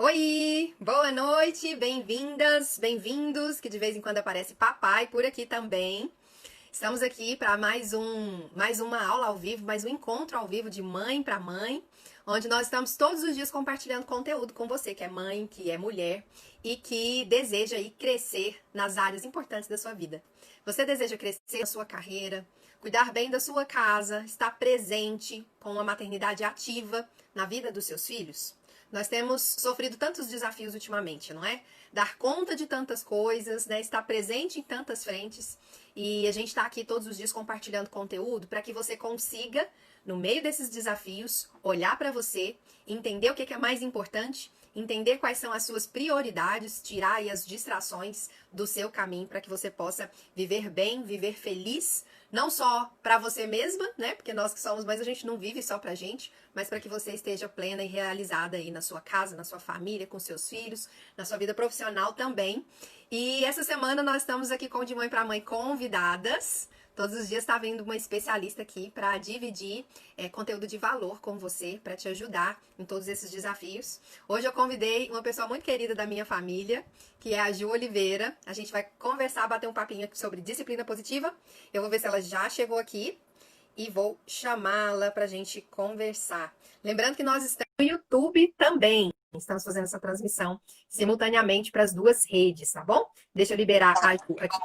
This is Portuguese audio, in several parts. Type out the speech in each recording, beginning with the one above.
Oi, boa noite, bem-vindas, bem-vindos, que de vez em quando aparece papai por aqui também. Estamos aqui para mais uma aula ao vivo, mais um encontro ao vivo de mãe para mãe, onde nós estamos todos os dias compartilhando conteúdo com você, que é mãe, que é mulher e que deseja aí crescer nas áreas importantes da sua vida. Você deseja crescer na sua carreira, cuidar bem da sua casa, estar presente com uma maternidade ativa na vida dos seus filhos? Nós temos sofrido tantos desafios ultimamente, não é? Dar conta de tantas coisas, né? Estar presente em tantas frentes. E a gente está aqui todos os dias compartilhando conteúdo para que você consiga, no meio desses desafios, olhar para você, entender o que é mais importante, entender quais são as suas prioridades, tirar aí as distrações do seu caminho para que você possa viver bem, viver feliz, não só para você mesma, né? Porque nós que somos mães, a gente não vive só pra gente, mas para que você esteja plena e realizada aí na sua casa, na sua família, com seus filhos, na sua vida profissional também. E essa semana nós estamos aqui com De Mãe para Mãe convidadas. Todos os dias está vindo uma especialista aqui para dividir conteúdo de valor com você, para te ajudar em todos esses desafios. Hoje eu convidei uma pessoa muito querida da minha família, que é a Ju Oliveira. A gente vai conversar, bater um papinho aqui sobre disciplina positiva. Eu vou ver se ela já chegou aqui e vou chamá-la para a gente conversar. Lembrando que nós estamos no YouTube também. Estamos fazendo essa transmissão simultaneamente para as duas redes, tá bom? Deixa eu liberar a Ju aqui.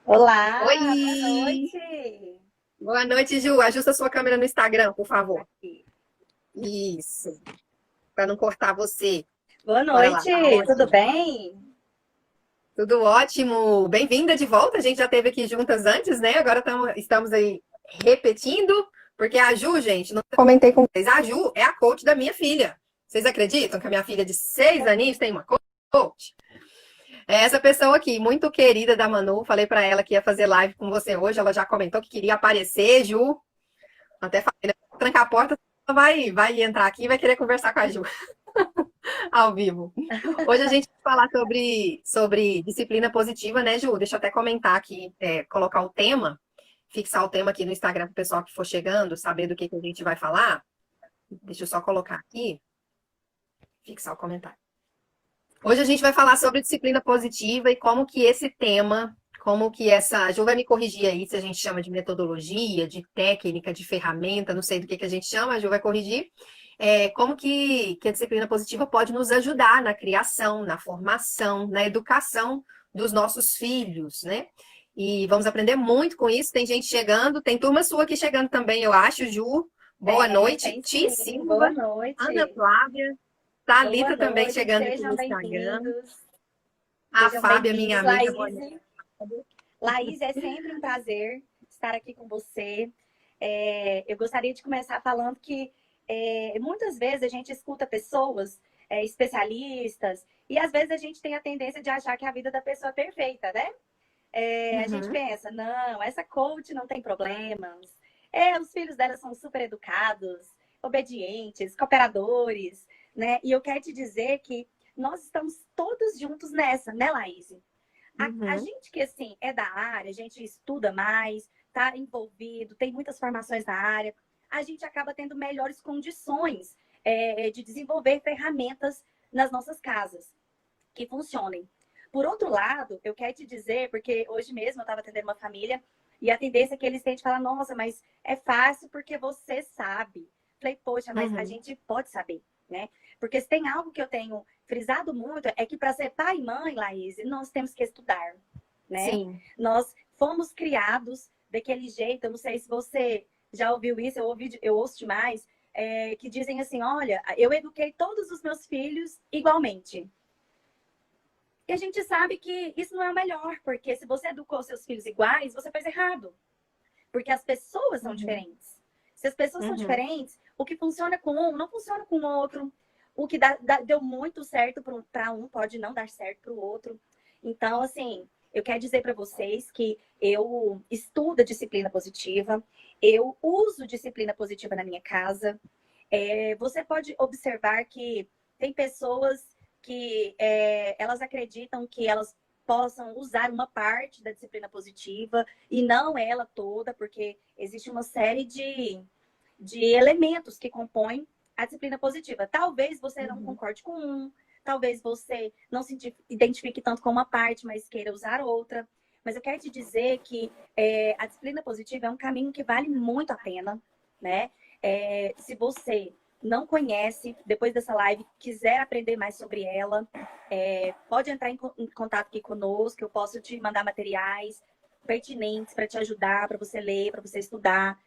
Olá, boa Oi! noite. Boa noite, Ju. Ajusta a sua câmera no Instagram, por favor. Aqui. Isso, para não cortar você. Boa Bora lá, noite, tá tudo ótimo. bem? Tudo ótimo. Bem-vinda de volta. A gente já esteve aqui juntas antes, né? Agora estamos aí repetindo, porque a Ju, gente, não comentei com vocês. A Ju é a coach da minha filha. Vocês acreditam que a minha filha de 6 aninhos tem uma coach? É essa pessoa aqui, muito querida da Manu. Falei para ela que ia fazer live com você hoje. Ela já comentou que queria aparecer, Ju. Até falei, né? Trancar a porta, ela vai entrar aqui e vai querer conversar com a Ju ao vivo. Hoje a gente vai falar sobre disciplina positiva, né, Ju? Deixa eu até comentar aqui, colocar o tema, fixar o tema aqui no Instagram para o pessoal que for chegando, saber do que a gente vai falar. Deixa eu só colocar aqui, fixar o comentário. Hoje a gente vai falar sobre disciplina positiva e como que esse tema, como que essa. A Ju vai me corrigir aí se a gente chama de metodologia, de técnica, de ferramenta, não sei do que a gente chama, a Ju vai corrigir. Como que a disciplina positiva pode nos ajudar na criação, na formação, na educação dos nossos filhos, né? E vamos aprender muito com isso. Tem gente chegando, tem turma sua aqui chegando também, eu acho, Ju. Boa noite. Tem Ti sim, boa Silva, Ana noite. Flávia, Boa Thalita também noite, chegando aqui sejam no Instagram. bem-vindos. A Sejam Fábia, minha bem-vindos, amiga, Laís. boa noite. Laís, é sempre um prazer estar aqui com você. Eu gostaria de começar falando que muitas vezes a gente escuta pessoas, especialistas, e às vezes a gente tem a tendência de achar que a vida da pessoa é perfeita, né? A gente Uhum. pensa, não, essa coach não tem problemas. Os filhos dela são super educados, obedientes, cooperadores, né? E eu quero te dizer que nós estamos todos juntos nessa, né, Laís? A Uhum. gente que, assim, é da área, a gente estuda mais, tá envolvido, tem muitas formações na área, a gente acaba tendo melhores condições de desenvolver ferramentas nas nossas casas que funcionem. Por outro lado, eu quero te dizer, porque hoje mesmo eu estava atendendo uma família e a tendência é que eles têm de falar, nossa, mas é fácil porque você sabe. Falei, poxa, mas a Uhum. gente pode saber, né? Porque se tem algo que eu tenho frisado muito, é que para ser pai e mãe, Laís, nós temos que estudar, né? Sim. Nós fomos criados daquele jeito, eu não sei se você já ouviu isso, eu ouço demais, que dizem assim, olha, eu eduquei todos os meus filhos igualmente. E a gente sabe que isso não é o melhor, porque se você educou seus filhos iguais, você fez errado. Porque as pessoas são Uhum. diferentes. Se as pessoas são Uhum. diferentes, o que funciona com um não funciona com o outro. O que deu muito certo para um pode não dar certo para o outro. Então, assim, eu quero dizer para vocês que eu estudo a disciplina positiva, eu uso disciplina positiva na minha casa. Você pode observar que tem pessoas que elas acreditam que elas possam usar uma parte da disciplina positiva e não ela toda, porque existe uma série de elementos que compõem a disciplina positiva. Talvez você não concorde com um, talvez você não se identifique tanto com uma parte, mas queira usar outra. Mas eu quero te dizer que a disciplina positiva é um caminho que vale muito a pena, né? Se você não conhece, depois dessa live, quiser aprender mais sobre ela, pode entrar em contato aqui conosco, eu posso te mandar materiais pertinentes para te ajudar, para você ler, para você estudar.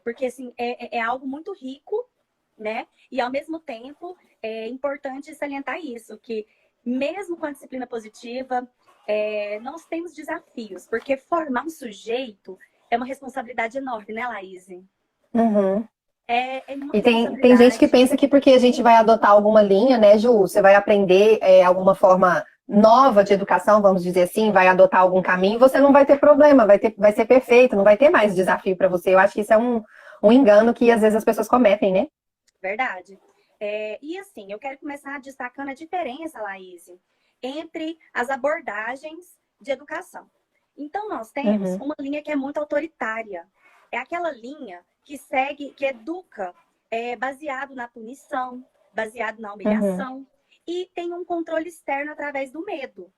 Porque, assim, é algo muito rico, né? E, ao mesmo tempo, é importante salientar isso, que mesmo com a disciplina positiva, nós temos desafios, porque formar um sujeito é uma responsabilidade enorme, né, Laís? Uhum. É uma E tem gente que responsabilidade. pensa que porque a gente vai adotar alguma linha, né, Ju? Você vai aprender alguma forma nova de educação, vamos dizer assim, vai adotar algum caminho, você não vai ter problema, vai ser perfeito, não vai ter mais desafio para você. Eu acho que isso é um engano que às vezes as pessoas cometem, né? Verdade. E assim, eu quero começar destacando a diferença, Laís, entre as abordagens de educação. Então, nós temos Uhum, uma linha que é muito autoritária. É aquela linha que segue, que educa baseado na punição, baseado na uhum, humilhação, e tem um controle externo através do medo.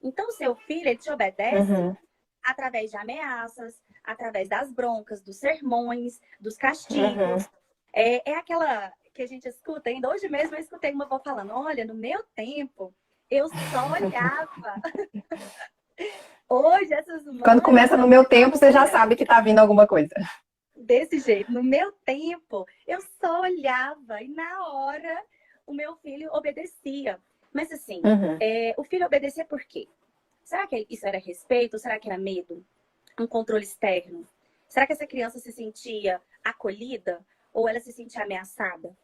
Então, seu filho, ele te obedece uhum, através de ameaças, através das broncas, dos sermões, dos castigos. uhum. É aquela que a gente escuta, ainda hoje mesmo eu escutei uma avó falando, olha, no meu tempo, eu só olhava. Hoje essas Quando mães começa estão no meu tempo, você já olha, sabe que tá vindo alguma coisa. desse jeito. No meu tempo, eu só olhava e na hora o meu filho obedecia. Mas assim, Uhum, o filho obedecia por quê? Será que isso era respeito ou será que era medo? Um controle externo? Será que essa criança se sentia acolhida ou ela se sentia ameaçada?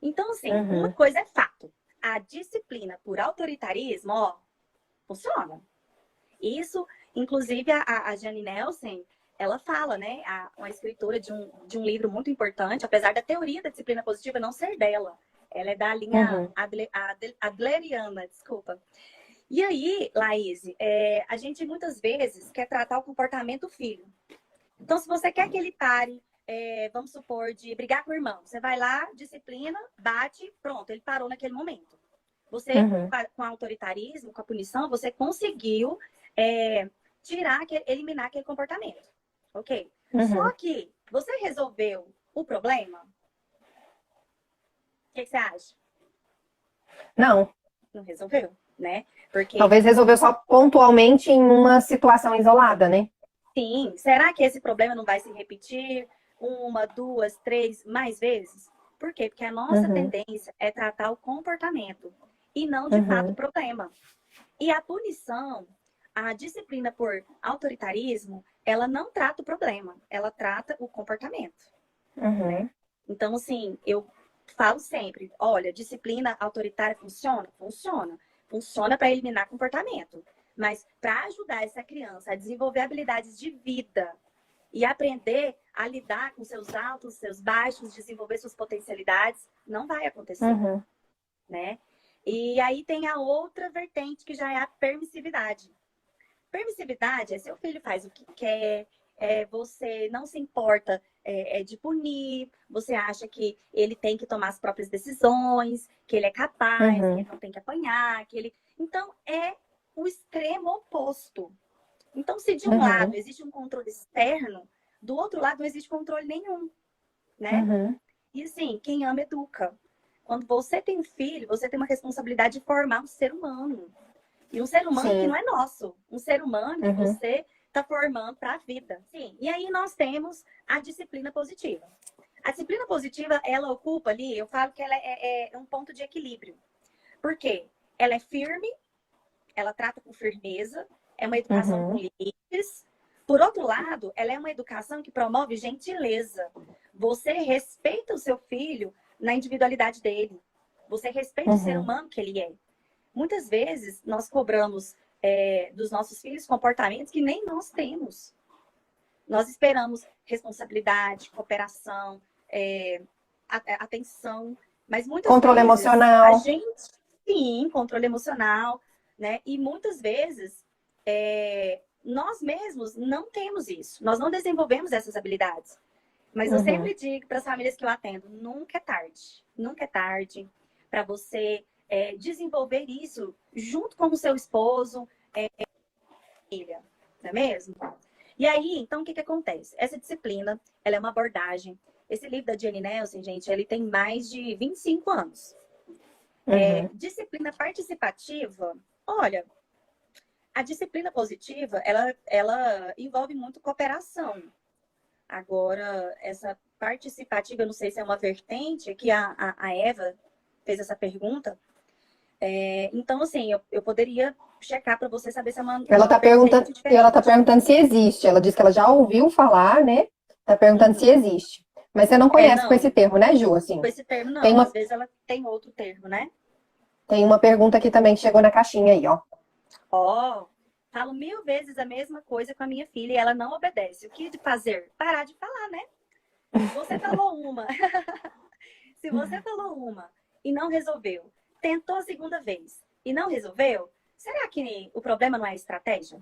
Então, assim, uma uhum, coisa é fato. A disciplina por autoritarismo, ó, funciona. Isso, inclusive, a Jane Nelson, ela fala, né? Uma escritora de um livro muito importante, apesar da teoria da disciplina positiva não ser dela. Ela é da linha uhum, adleriana, desculpa. E aí, Laís, a gente muitas vezes quer tratar o comportamento do filho. Então, se você quer que ele pare, vamos supor, de brigar com o irmão, você vai lá, disciplina, bate, pronto, ele parou naquele momento. Você, uhum, com o autoritarismo, com a punição, você conseguiu eliminar aquele comportamento. Ok? Só uhum. que você resolveu o problema? O que você acha? Não, Não resolveu, né? Porque, talvez resolveu só pontualmente em uma situação isolada, né? sim, será que esse problema não vai se repetir uma, duas, três, mais vezes? Por quê? Porque a nossa Uhum, tendência é tratar o comportamento e não, de fato, o uhum, problema. E a punição, a disciplina por autoritarismo, ela não trata o problema, ela trata o comportamento, né? uhum, Então, assim, eu falo sempre, olha, disciplina autoritária funciona? Funciona. Funciona para eliminar comportamento. Mas para ajudar essa criança a desenvolver habilidades de vida e aprender a lidar com seus altos, seus baixos, desenvolver suas potencialidades, não vai acontecer, uhum, né? E aí tem a outra vertente que já é a permissividade. Permissividade é seu filho faz o que quer, você não se importa de punir, você acha que ele tem que tomar as próprias decisões, que ele é capaz, que uhum, ele não tem que apanhar, que ele. Então é o extremo oposto. Então, se de um lado uhum, existe um controle externo, do outro lado não existe controle nenhum, né? uhum. E assim, quem ama educa. Quando você tem um filho, você tem uma responsabilidade de formar um ser humano. E um ser humano que não Sim. é nosso. Um ser humano que Uhum, você está formando para a vida. Sim. E aí nós temos a disciplina positiva. A disciplina positiva, ela ocupa ali, eu falo que ela é um ponto de equilíbrio. Por quê? Ela é firme, ela trata com firmeza, é uma educação com uhum, limites. Por outro lado, ela é uma educação que promove gentileza. Você respeita o seu filho na individualidade dele. Você respeita o ser uhum, humano que ele é. Muitas vezes nós cobramos dos nossos filhos comportamentos que nem nós temos. Nós esperamos responsabilidade, cooperação, atenção, mas muitas controle vezes a emocional. gente, sim, controle emocional, né? E muitas vezes nós mesmos não temos isso, nós não desenvolvemos essas habilidades. Mas eu Uhum. sempre digo para as famílias que eu atendo, nunca é tarde. Nunca é tarde para você desenvolver isso junto com o seu esposo, filha, não é mesmo? E aí, então, o que acontece? Essa disciplina, ela é uma abordagem. Esse livro da Jenny Nelson, gente, ele tem mais de 25 anos. Uhum. Disciplina participativa, olha, a disciplina positiva, ela envolve muito cooperação. Agora, essa participativa, eu não sei se é uma vertente, que a Eva fez essa pergunta. Então, assim, eu poderia checar para você saber se é Ela uma tá perguntando, vertente ela tá diferente. perguntando se existe. Ela disse que ela já ouviu falar, né? Tá perguntando se Uhum. existe. Mas você não conhece com esse Não, termo, né, Ju? com Assim, esse termo tem não. Às uma, vezes ela tem outro termo, né? tem uma pergunta aqui também que chegou na caixinha aí, ó. Ó, falo 1000 vezes a mesma coisa com a minha filha e ela não obedece. O que de fazer? Parar de falar, né? Se você falou uma, se você falou uma e não resolveu, tentou a segunda vez e não resolveu, será que o problema não é a estratégia?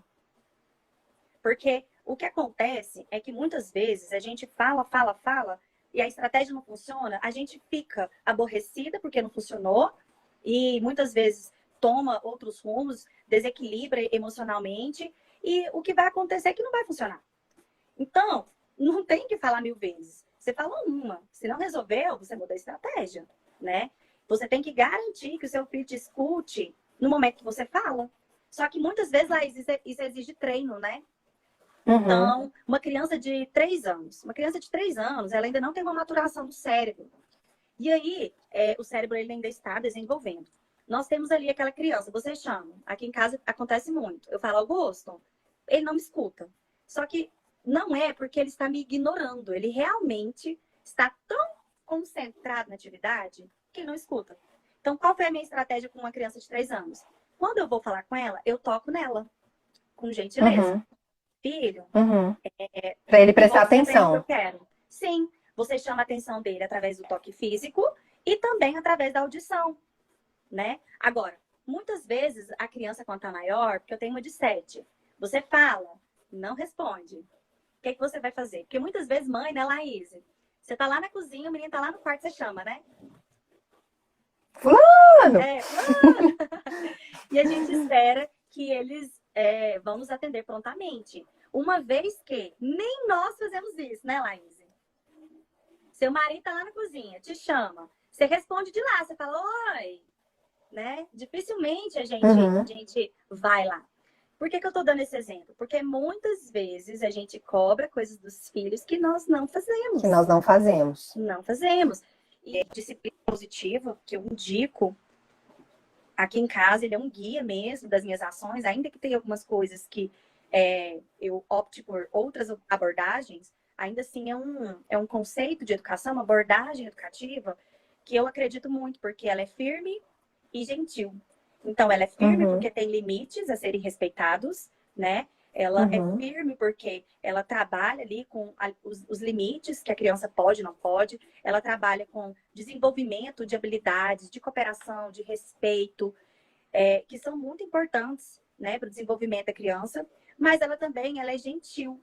Porque o que acontece é que muitas vezes a gente fala, fala, fala e a estratégia não funciona, a gente fica aborrecida porque não funcionou e muitas vezes toma outros rumos, desequilibra emocionalmente e o que vai acontecer é que não vai funcionar. Então, não tem que falar 1000 vezes. Você falou uma. Se não resolveu, você muda a estratégia, né? Você tem que garantir que o seu filho te escute no momento que você fala. Só que muitas vezes lá isso exige treino, né? Uhum. Então, uma criança de 3 anos, ela ainda não tem uma maturação do cérebro. E aí, o cérebro ele ainda está desenvolvendo. Nós temos ali aquela criança, você chama, aqui em casa acontece muito. Eu falo, Augusto, ele não me escuta. Só que não é porque ele está me ignorando, ele realmente está tão concentrado na atividade que ele não escuta. Então, qual foi a minha estratégia com uma criança de 3 anos? Quando eu vou falar com ela, eu toco nela, com gentileza. Uhum. Filho, Uhum. Para ele me prestar mostra bem o que eu atenção. quero. Sim, você chama a atenção dele através do toque físico e também através da audição, né? Agora, muitas vezes a criança, quando tá maior, porque eu tenho uma de 7, você fala, não responde. O que você vai fazer? Porque muitas vezes, mãe, né, Laís? Você tá lá na cozinha, o menino tá lá no quarto, você chama, né? Fulano! Fulano! E a gente espera que eles vão nos atender prontamente. Uma vez que nem nós fazemos isso, né, Laís? Seu marido tá lá na cozinha, te chama. Você responde de lá, você fala, oi, né? Dificilmente a Uhum. gente vai lá. Por que eu tô dando esse exemplo? Porque muitas vezes a gente cobra coisas dos filhos que nós não Que nós fazemos. não fazemos. Não fazemos. E a disciplina positiva, que eu indico aqui em casa, ele é um guia mesmo das minhas ações, ainda que tenha algumas coisas que eu opte por outras abordagens, ainda assim é um conceito de educação, uma abordagem educativa que eu acredito muito, porque ela é firme e gentil. Então, ela é firme Uhum. porque tem limites a serem respeitados, né? Ela é Uhum. firme porque ela trabalha ali com os limites que a criança pode e não pode. Ela trabalha com desenvolvimento de habilidades, de cooperação, de respeito, que são muito importantes, né, para o desenvolvimento da criança. Mas ela também ela é gentil.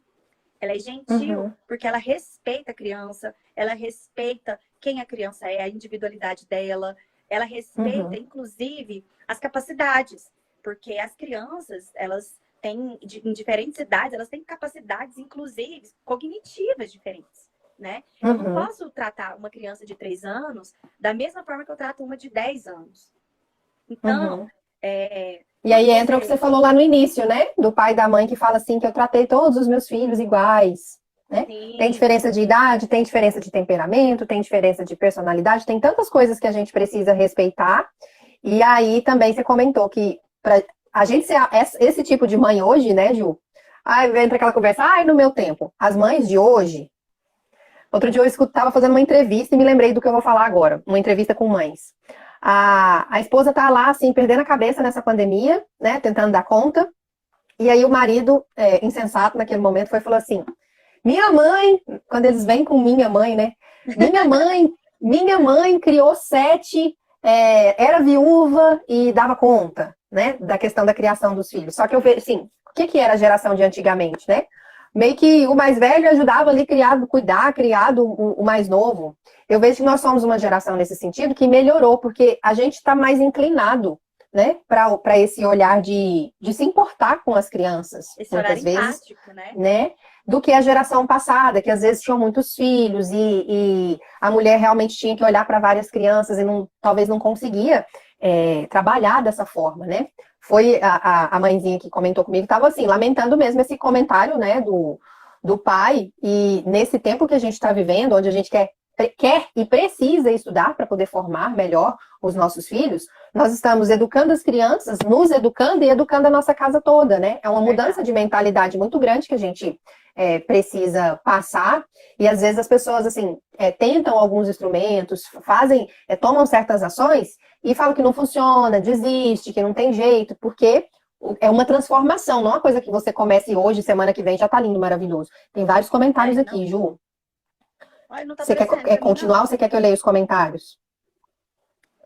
Ela é gentil Uhum. porque ela respeita a criança, ela respeita quem a criança é, a individualidade dela, ela respeita, Uhum. inclusive, as capacidades, porque as crianças, elas têm, em diferentes idades, elas têm capacidades, inclusive, cognitivas diferentes, né? Eu não Uhum. posso tratar uma criança de 3 anos da mesma forma que eu trato uma de 10 anos. Então, Uhum. E quando aí entra o que você... você falou lá no início, né? Do pai e da mãe que fala assim que eu tratei todos os meus filhos iguais, né? Tem Sim, diferença de idade, tem diferença de temperamento, tem diferença de personalidade, tem tantas coisas que a gente precisa respeitar. E aí também você comentou que pra a gente ser esse tipo de mãe hoje, né, Ju? Aí entra aquela conversa, ai, no meu tempo. As mães de hoje. Outro dia eu estava fazendo uma entrevista e me lembrei do que eu vou falar agora. Uma entrevista com mães. A esposa tá lá, assim, perdendo a cabeça nessa pandemia, né? Tentando dar conta. E aí o marido, insensato naquele momento, foi e falou assim: minha mãe, quando eles vêm com minha mãe, né? Minha mãe, minha mãe criou 7, era viúva e dava conta, né? Da questão da criação dos filhos. Só que eu vejo, assim, o que era a geração de antigamente, né? meio que o mais velho ajudava ali criado o mais novo. Eu vejo que nós somos uma geração nesse sentido que melhorou, porque a gente está mais inclinado, né, para esse olhar de se importar com as crianças, Esse olhar muitas vezes, empático, né? né, do que a geração passada, que às vezes tinham muitos filhos e a mulher realmente tinha que olhar para várias crianças e talvez não conseguia trabalhar dessa forma, né? Foi a mãezinha que comentou comigo, estava assim, lamentando mesmo esse comentário, né, do pai, e nesse tempo que a gente está vivendo, onde a gente quer e precisa estudar para poder formar melhor os nossos filhos, nós estamos educando as crianças, nos educando e educando a nossa casa toda, né? É uma mudança de mentalidade muito grande que a gente precisa passar, e às vezes as pessoas, assim, tentam alguns instrumentos, tomam certas ações e falam que não funciona, desiste, que não tem jeito, porque é uma transformação, não é uma coisa que você comece hoje, semana que vem, já tá lindo, maravilhoso. Tem vários comentários aqui, Ju. Olha, não tá Você quer continuar ou você quer que eu leia os comentários?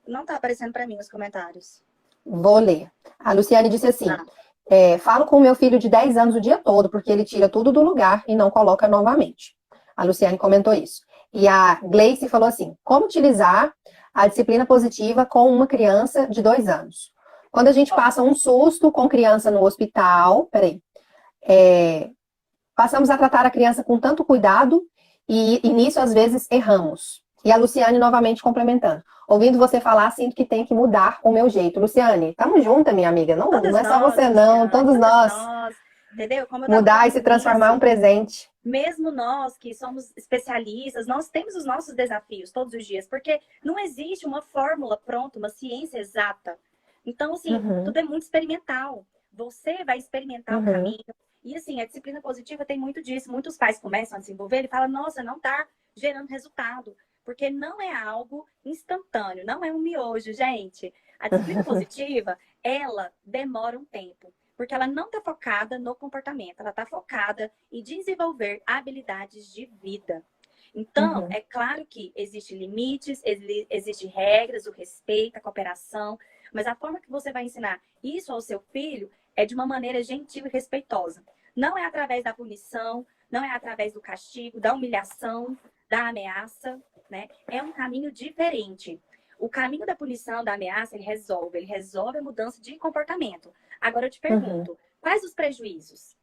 Não tá aparecendo para mim os comentários. Vou ler. A Luciane disse assim, falo com o meu filho de 10 anos o dia todo, porque ele tira tudo do lugar e não coloca novamente. A Luciane comentou isso. E a Gleice falou assim, como utilizar a disciplina positiva com uma criança de 2 anos? Quando a gente passa um susto com criança no hospital, passamos a tratar a criança com tanto cuidado e nisso, às vezes, erramos. E a Luciane novamente complementando. Ouvindo você falar, sinto que tem que mudar o meu jeito. Luciane, tamo junta, minha amiga. Não é só você, não. Todos nós. Entendeu? Como eu mudar e se transformar em um presente. Mesmo nós que somos especialistas, nós temos os nossos desafios todos os dias, porque não existe uma fórmula pronta, uma ciência exata. Então, assim, tudo é muito experimental. Você vai experimentar o caminho. E, assim, a disciplina positiva tem muito disso. Muitos pais começam a desenvolver e falam, nossa, não tá gerando resultado. Porque não é algo instantâneo, não é um miojo, gente. A disciplina positiva, ela demora um tempo. Porque ela não está focada no comportamento, ela está focada em desenvolver habilidades de vida. Então, é claro que existem limites, existem regras, o respeito, a cooperação, mas a forma que você vai ensinar isso ao seu filho é de uma maneira gentil e respeitosa. Não é através da punição, não é através do castigo, da humilhação, da ameaça, né? É um caminho diferente. O caminho da punição, da ameaça, ele resolve a mudança de comportamento. Agora eu te pergunto, quais os prejuízos?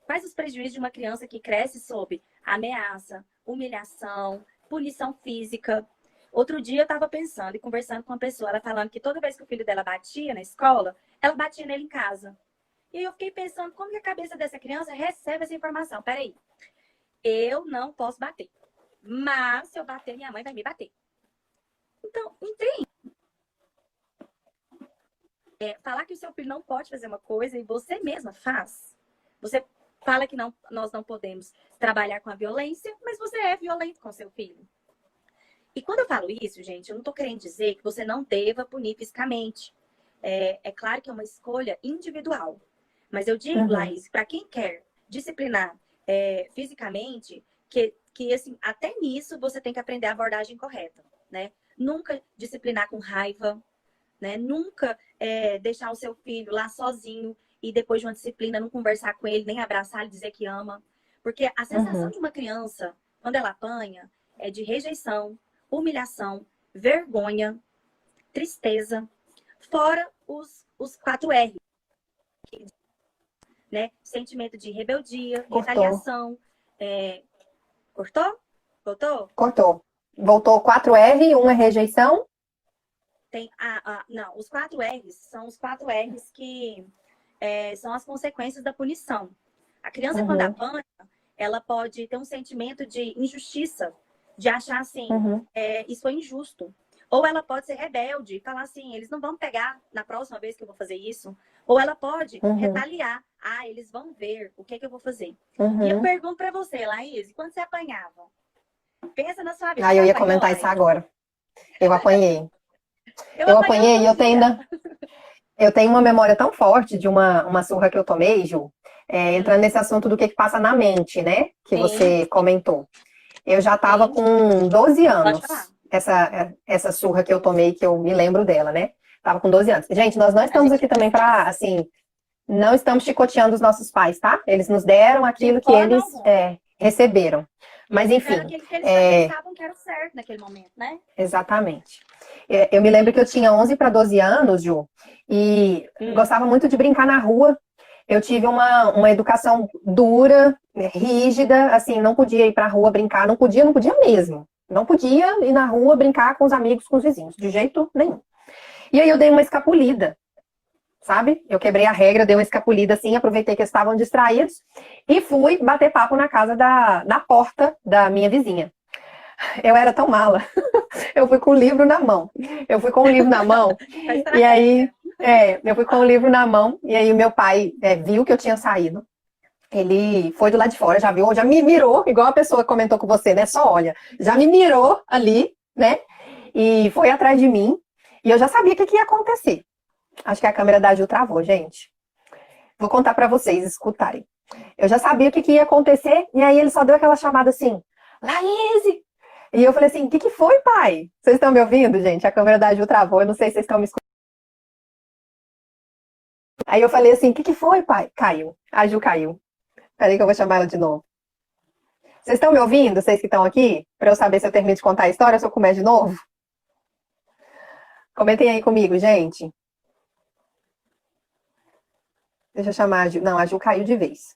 Quais os prejuízos de uma criança que cresce sob ameaça, humilhação, punição física? Outro dia eu estava pensando e conversando com uma pessoa, ela falando que toda vez que o filho dela batia na escola, ela batia nele em casa. E eu fiquei pensando, como que a cabeça dessa criança recebe essa informação? Peraí, eu não posso bater, mas se eu bater, minha mãe vai me bater. Então, entende? Falar que o seu filho não pode fazer uma coisa e você mesma faz. Você fala que nós não podemos trabalhar com a violência, mas você é violento com seu filho. E quando eu falo isso, gente, eu não estou querendo dizer que você não deva punir fisicamente. É claro que é uma escolha individual. Mas eu digo, Laís, para quem quer disciplinar fisicamente, que assim, até nisso você tem que aprender a abordagem correta, né? Nunca disciplinar com raiva, né? Nunca deixar o seu filho lá sozinho e depois de uma disciplina não conversar com ele, nem abraçar e dizer que ama. Porque a sensação de uma criança, quando ela apanha, é de rejeição, humilhação, vergonha, tristeza, fora os 4 R, né? Sentimento de rebeldia, retaliação. Cortou? Voltou? Cortou. Voltou 4R, 1 é rejeição. Tem não, os 4 R's são os 4 R's que são as consequências da punição. A criança, quando apanha, ela pode ter um sentimento de injustiça, de achar assim, isso é injusto. Ou ela pode ser rebelde e falar assim, eles não vão pegar na próxima vez que eu vou fazer isso. Ou ela pode retaliar. Eles vão ver o que eu vou fazer. E eu pergunto pra você, Laís, quando você apanhava? Pensa na sua vida. Eu ia comentar isso agora. Eu apanhei. Eu apanhei e eu tenho uma memória tão forte de uma surra que eu tomei, Ju, entrando nesse assunto do que passa na mente, né? Que você comentou. Eu já estava com 12 anos. Essa surra que eu tomei, que eu me lembro dela, né? Tava com 12 anos. Gente, nós não estamos aqui também para, assim, Não estamos chicoteando os nossos pais, tá? Eles nos deram aquilo que eles receberam. Mas, enfim. Era aquilo que eles acreditavam que era o certo naquele momento, né? Exatamente. Eu me lembro que eu tinha 11 para 12 anos, Ju, e gostava muito de brincar na rua. Eu tive uma educação dura, rígida, assim, não podia ir para a rua brincar, não podia mesmo. Não podia ir na rua brincar com os amigos, com os vizinhos, de jeito nenhum. E aí eu dei uma escapulida, sabe? Eu quebrei a regra, dei uma escapulida assim, aproveitei que eles estavam distraídos e fui bater papo na casa na porta da minha vizinha. Eu era tão mala. Eu fui com o livro na mão. Eu fui com o livro na mão. E aí, eu fui com o livro na mão. E aí, o meu pai viu que eu tinha saído. Ele foi do lado de fora, já viu, já me mirou, igual a pessoa comentou com você, né? Só olha, já me mirou ali, né? E foi atrás de mim. E eu já sabia o que ia acontecer. Acho que a câmera da Ju travou, gente. Vou contar pra vocês escutarem. Eu já sabia o que ia acontecer. E aí, ele só deu aquela chamada assim: Laís! E eu falei assim, o que foi, pai? Vocês estão me ouvindo, gente? A câmera da Ju travou, eu não sei se vocês estão me escutando. Aí eu falei assim, o que foi, pai? Caiu. A Ju caiu. Peraí que eu vou chamar ela de novo. Vocês estão me ouvindo, vocês que estão aqui? Para eu saber se eu termino de contar a história ou se eu começo de novo? Comentem aí comigo, gente. Deixa eu chamar a Ju. Não, a Ju caiu de vez.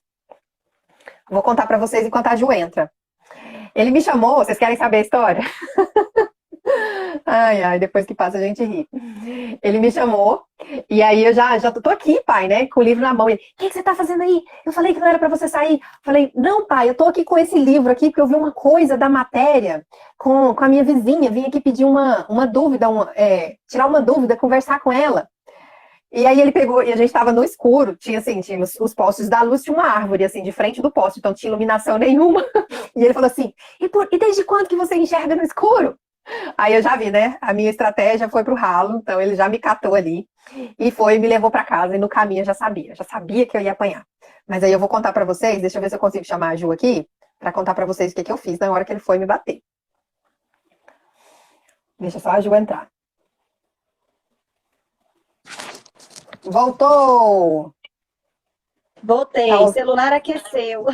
Vou contar para vocês enquanto a Ju entra. Ele me chamou, vocês querem saber a história? Ai, depois que passa a gente ri. Ele me chamou, e aí eu já tô aqui, pai, né, com o livro na mão. Ele, o que você tá fazendo aí? Eu falei que não era pra você sair. Falei, não, pai, eu tô aqui com esse livro aqui, porque eu vi uma coisa da matéria com a minha vizinha, vim aqui pedir uma dúvida, tirar uma dúvida, conversar com ela. E aí ele pegou, e a gente tava no escuro, tinha os postes da luz, tinha uma árvore, assim, de frente do poste, então não tinha iluminação nenhuma. E ele falou assim, e desde quando que você enxerga no escuro? Aí eu já vi, né? A minha estratégia foi pro ralo, então ele já me catou ali e me levou para casa. E no caminho eu já sabia que eu ia apanhar. Mas aí eu vou contar para vocês, deixa eu ver se eu consigo chamar a Ju aqui, para contar para vocês o que eu fiz na hora que ele foi me bater. Deixa só a Ju entrar. Voltou! Voltei, o celular aqueceu.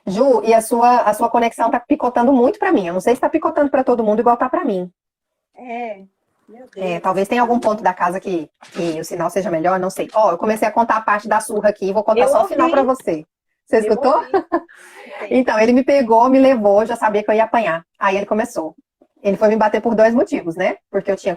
Ju, e a sua conexão tá picotando muito para mim. Eu não sei se tá picotando para todo mundo igual tá para mim. Meu Deus. Talvez tenha algum ponto da casa que o sinal seja melhor, não sei. Ó, eu comecei a contar a parte da surra aqui, vou contar só o final para você. Você escutou? Então, ele me pegou, me levou, já sabia que eu ia apanhar. Aí ele começou. Ele foi me bater por 2 motivos, né? Porque eu tinha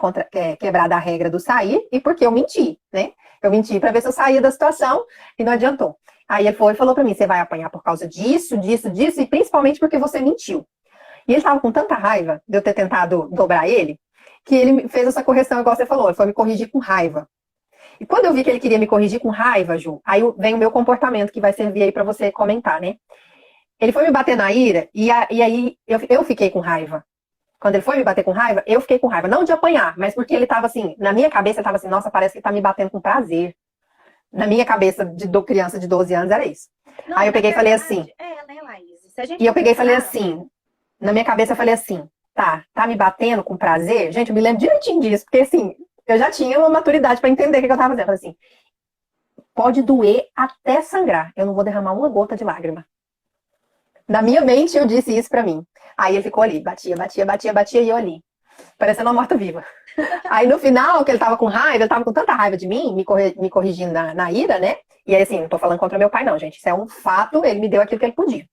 quebrado a regra do sair e porque eu menti, né? Eu menti para ver se eu saía da situação e não adiantou. Aí ele foi e falou para mim, você vai apanhar por causa disso, disso, disso, e principalmente porque você mentiu. E ele tava com tanta raiva de eu ter tentado dobrar ele, que ele fez essa correção, igual você falou, ele foi me corrigir com raiva. E quando eu vi que ele queria me corrigir com raiva, Ju, aí vem o meu comportamento, que vai servir aí pra você comentar, né? Ele foi me bater na ira, e aí eu fiquei com raiva. Quando ele foi me bater com raiva, eu fiquei com raiva. Não de apanhar, mas porque ele tava assim, na minha cabeça, ele tava assim, nossa, parece que ele tá me batendo com prazer. Na minha cabeça de criança de 12 anos era isso. Não, aí eu peguei e falei assim. Né, Laís? E eu peguei e falei assim, na minha cabeça eu falei assim, tá me batendo com prazer? Gente, eu me lembro direitinho disso, porque assim, eu já tinha uma maturidade pra entender o que eu tava fazendo. Eu falei assim, pode doer até sangrar, eu não vou derramar uma gota de lágrima. Na minha mente eu disse isso pra mim. Aí ele ficou ali, batia, e eu ali, parecendo uma morta-viva. Aí no final, que ele tava com raiva, ele tava com tanta raiva de mim, me corrigindo na ira, né? E aí assim, não tô falando contra meu pai não, gente, isso é um fato, ele me deu aquilo que ele podia.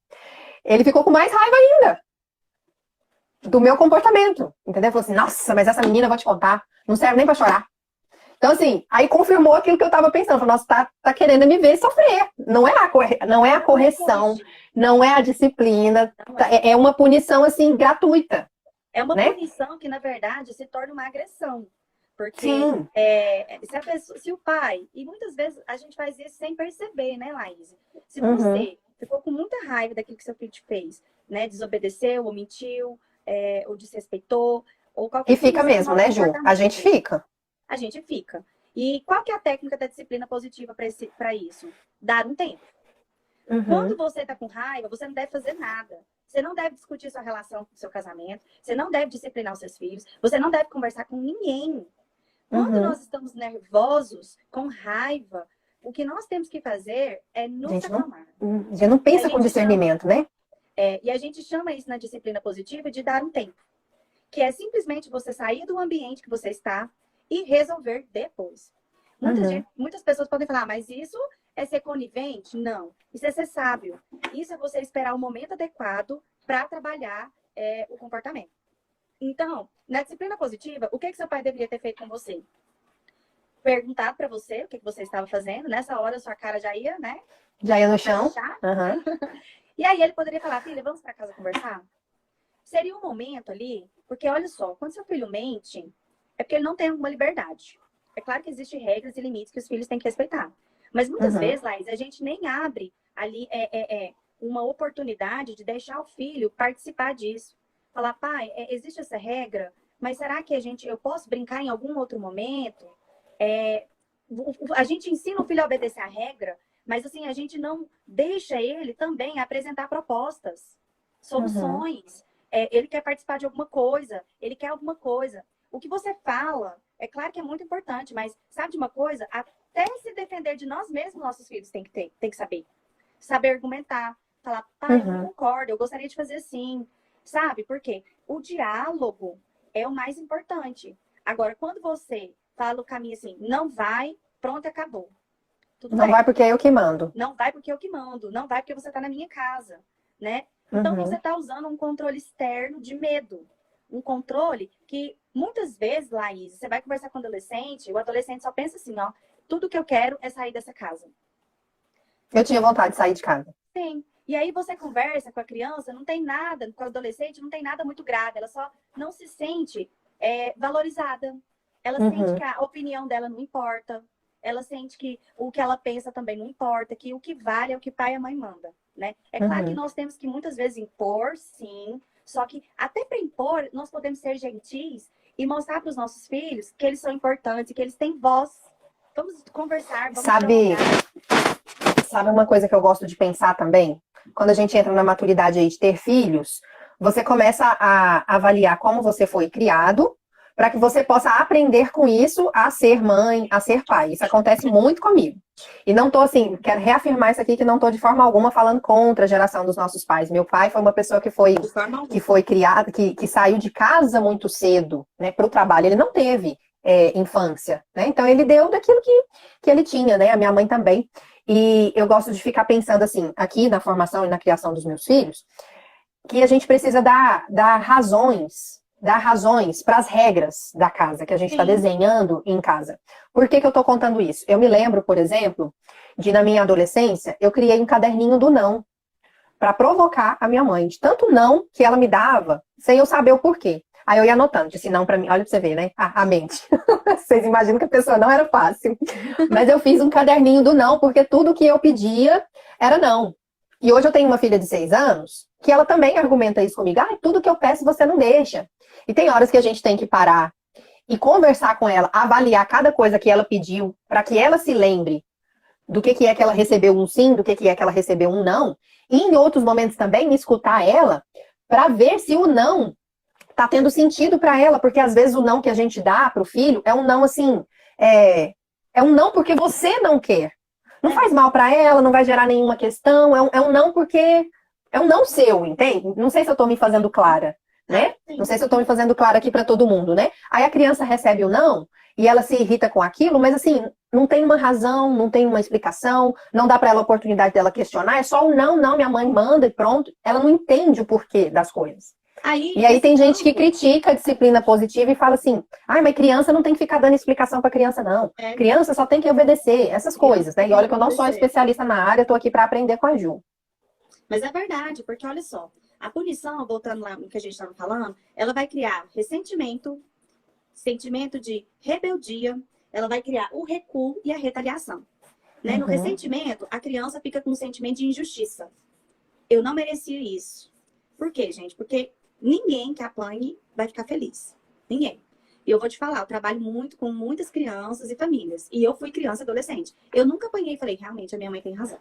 Ele ficou com mais raiva ainda do meu comportamento, entendeu? Falou assim, nossa, mas essa menina, eu vou te contar, não serve nem pra chorar. Então, assim, aí confirmou aquilo que eu tava pensando. Falou, nossa, tá querendo me ver sofrer. Não é a correção, não é a disciplina, é uma punição, assim, gratuita. É uma punição que, na verdade, se torna uma agressão. Porque se o pai, e muitas vezes a gente faz isso sem perceber, né, Laís? Se você ficou com muita raiva daquilo que seu filho te fez, né? Desobedeceu, ou mentiu, ou desrespeitou, ou qualquer coisa. E fica mesmo, né, Ju? A gente fica. A gente fica. E qual que é a técnica da disciplina positiva para isso? Dar um tempo. Quando você está com raiva, você não deve fazer nada. Você não deve discutir sua relação com o seu casamento. Você não deve disciplinar os seus filhos. Você não deve conversar com ninguém. Quando nós estamos nervosos, com raiva, o que nós temos que fazer é A nos gente não, acalmar. a gente não E a pensa com gente chama, discernimento, né? e a gente chama isso na disciplina positiva de dar um tempo, que é simplesmente você sair do ambiente que você está e resolver depois. Uhum. Muitas pessoas podem falar, mas isso é ser conivente? Não. Isso é ser sábio. Isso é você esperar o momento adequado para trabalhar o comportamento. Então, na disciplina positiva, o que seu pai deveria ter feito com você? Perguntado para você o que você estava fazendo. Nessa hora, sua cara já ia, né? Já ia no chão? Fechar. Uhum. E aí ele poderia falar, filha, vamos para casa conversar? Seria um momento ali, porque olha só, quando seu filho mente, é porque ele não tem alguma liberdade. É claro que existem regras e limites que os filhos têm que respeitar. Mas muitas Uhum. vezes, Laís, a gente nem abre ali uma oportunidade de deixar o filho participar disso. Falar, pai, existe essa regra, mas será que eu posso brincar em algum outro momento? É, a gente ensina o filho a obedecer a regra, mas assim, a gente não deixa ele também apresentar propostas, Uhum. soluções. Ele quer participar de alguma coisa, ele quer alguma coisa. O que você fala, é claro que é muito importante, mas sabe de uma coisa? Até se defender de nós mesmos, nossos filhos têm que saber. Saber argumentar, falar, pai, eu não Uhum. concordo, eu gostaria de fazer assim. Sabe? Por quê? O diálogo é o mais importante. Agora, quando você fala o caminho assim, não vai, pronto, acabou. Tudo Não vai bem. porque é eu que mando. Não vai porque eu que mando. Não vai porque você está na minha casa, né? Então, você Uhum. está usando um controle externo de medo. Um controle que, muitas vezes, Laís, você vai conversar com o adolescente só pensa assim, ó, tudo que eu quero é sair dessa casa. Eu tinha vontade de sair de casa. Sim. E aí você conversa com a criança, não tem nada, com o adolescente, não tem nada muito grave, ela só não se sente valorizada. Ela sente que Uhum. a opinião dela não importa. Ela sente que o que ela pensa também não importa, que o que vale é o que pai e a mãe manda, né? É claro que Uhum. nós temos que muitas vezes impor, sim, só que até para impor, nós podemos ser gentis e mostrar para os nossos filhos que eles são importantes, que eles têm voz. Vamos conversar, vamos Sabe, dialogar. sabe uma coisa que eu gosto de pensar também? Quando a gente entra na maturidade aí de ter filhos, você começa a avaliar como você foi criado, para que você possa aprender com isso a ser mãe, a ser pai. Isso acontece muito comigo. E não tô assim, quero reafirmar isso aqui que não tô de forma alguma falando contra a geração dos nossos pais. Meu pai foi uma pessoa que foi criada, que saiu de casa muito cedo, né, para o trabalho. Ele não teve infância, né? Então ele deu daquilo que ele tinha, né? A minha mãe também. E eu gosto de ficar pensando assim, aqui na formação e na criação dos meus filhos, que a gente precisa dar razões para as regras da casa que a gente está Sim, desenhando em casa. Por que eu estou contando isso? Eu me lembro, por exemplo, de na minha adolescência, eu criei um caderninho do não para provocar a minha mãe, de tanto não que ela me dava, sem eu saber o porquê. Aí eu ia anotando, disse não para mim, olha para você ver, né? A mente. Vocês imaginam que a pessoa não era fácil. Mas eu fiz um caderninho do não, porque tudo que eu pedia era não. E hoje eu tenho uma filha de 6 anos, que ela também argumenta isso comigo. Ah, tudo que eu peço você não deixa. E tem horas que a gente tem que parar e conversar com ela, avaliar cada coisa que ela pediu, para que ela se lembre do que é que ela recebeu um sim, do que é que ela recebeu um não. E em outros momentos também escutar ela para ver se o não tá tendo sentido para ela, porque às vezes o não que a gente dá pro filho é um não assim, é um não porque você não quer. Não é, faz mal para ela, não vai gerar nenhuma questão, é um não porque é um não seu, entende? Não sei se eu tô me fazendo clara, tá? né? Não Sim. sei se eu tô me fazendo clara aqui para todo mundo, né? Aí a criança recebe o não e ela se irrita com aquilo, mas assim, não tem uma razão, não tem uma explicação, não dá para ela a oportunidade dela questionar, é só um não, não, minha mãe manda e pronto. Ela não entende o porquê das coisas. Aí, E aí esse tem gente que não critica a disciplina positiva e fala assim: ai, mas criança não tem que ficar dando explicação para criança, não. é Criança só tem que obedecer, essas criança coisas, só né? E tem olha que que eu não sou obedecer. especialista na área, estou aqui para aprender com a Ju. Mas é verdade, porque olha só, a punição, voltando lá no que a gente estava falando, ela vai criar ressentimento, sentimento de rebeldia, ela vai criar o recuo e a retaliação. Né? No Uhum. ressentimento, a criança fica com um sentimento de injustiça. Eu não merecia isso. Por quê, gente? Porque ninguém que apanhe vai ficar feliz. Ninguém. E eu vou te falar, eu trabalho muito com muitas crianças e famílias. E eu fui criança e adolescente. Eu nunca apanhei e falei, realmente, a minha mãe tem razão.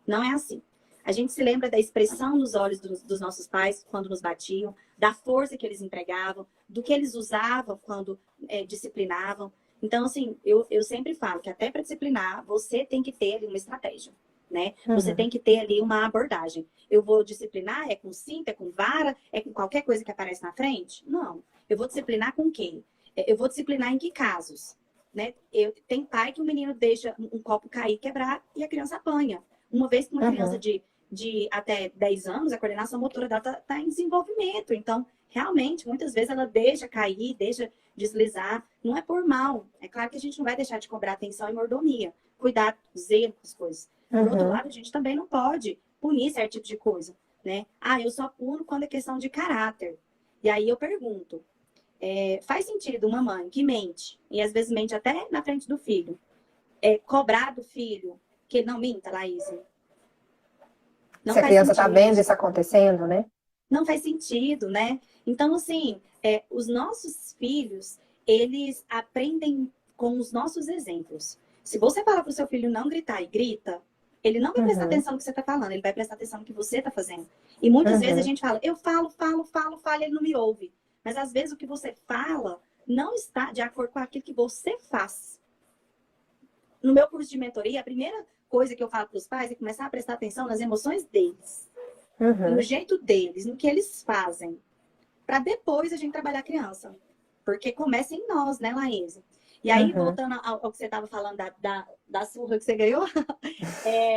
Não é assim. A gente se lembra da expressão nos olhos dos nossos pais quando nos batiam, da força que eles empregavam, do que eles usavam quando disciplinavam. Então, assim, eu sempre falo que até para disciplinar, você tem que ter ali uma estratégia, né? Você Uhum. tem que ter ali uma abordagem. Eu vou disciplinar, é com cinta, é com vara, é com qualquer coisa que aparece na frente? Não. Eu vou disciplinar com quem? Eu vou disciplinar em que casos? Né? Tem pai que o menino deixa um copo cair, quebrar e a criança apanha. Uma vez que uma criança Uhum. de até 10 anos, a coordenação motora dela tá em desenvolvimento. Então, realmente, muitas vezes ela deixa cair, deixa deslizar. Não é por mal. É claro que a gente não vai deixar de cobrar atenção e mordomia. Cuidar, zelo com as coisas. Por outro Uhum. lado, a gente também não pode punir certo tipo de coisa. Né? Ah, eu só puno quando é questão de caráter. E aí eu pergunto, faz sentido uma mãe que mente, e às vezes mente até na frente do filho, cobrar do filho que ele não minta, Laís? Não Se a faz criança está sentido. vendo isso acontecendo, né? Não faz sentido, né? Então, assim, os nossos filhos, eles aprendem com os nossos exemplos. Se você fala para o seu filho não gritar e grita, ele não vai prestar Uhum. atenção no que você está falando, ele vai prestar atenção no que você está fazendo. E muitas vezes a Uhum. gente fala, eu falo, e ele não me ouve. Mas às vezes o que você fala não está de acordo com aquilo que você faz. No meu curso de mentoria, a primeira coisa que eu falo para os pais é começar a prestar atenção nas emoções deles, no Uhum. jeito deles, no que eles fazem, para depois a gente trabalhar a criança. Porque começa em nós, né, Laís? E aí, Uhum. voltando ao que você estava falando da surra que você ganhou,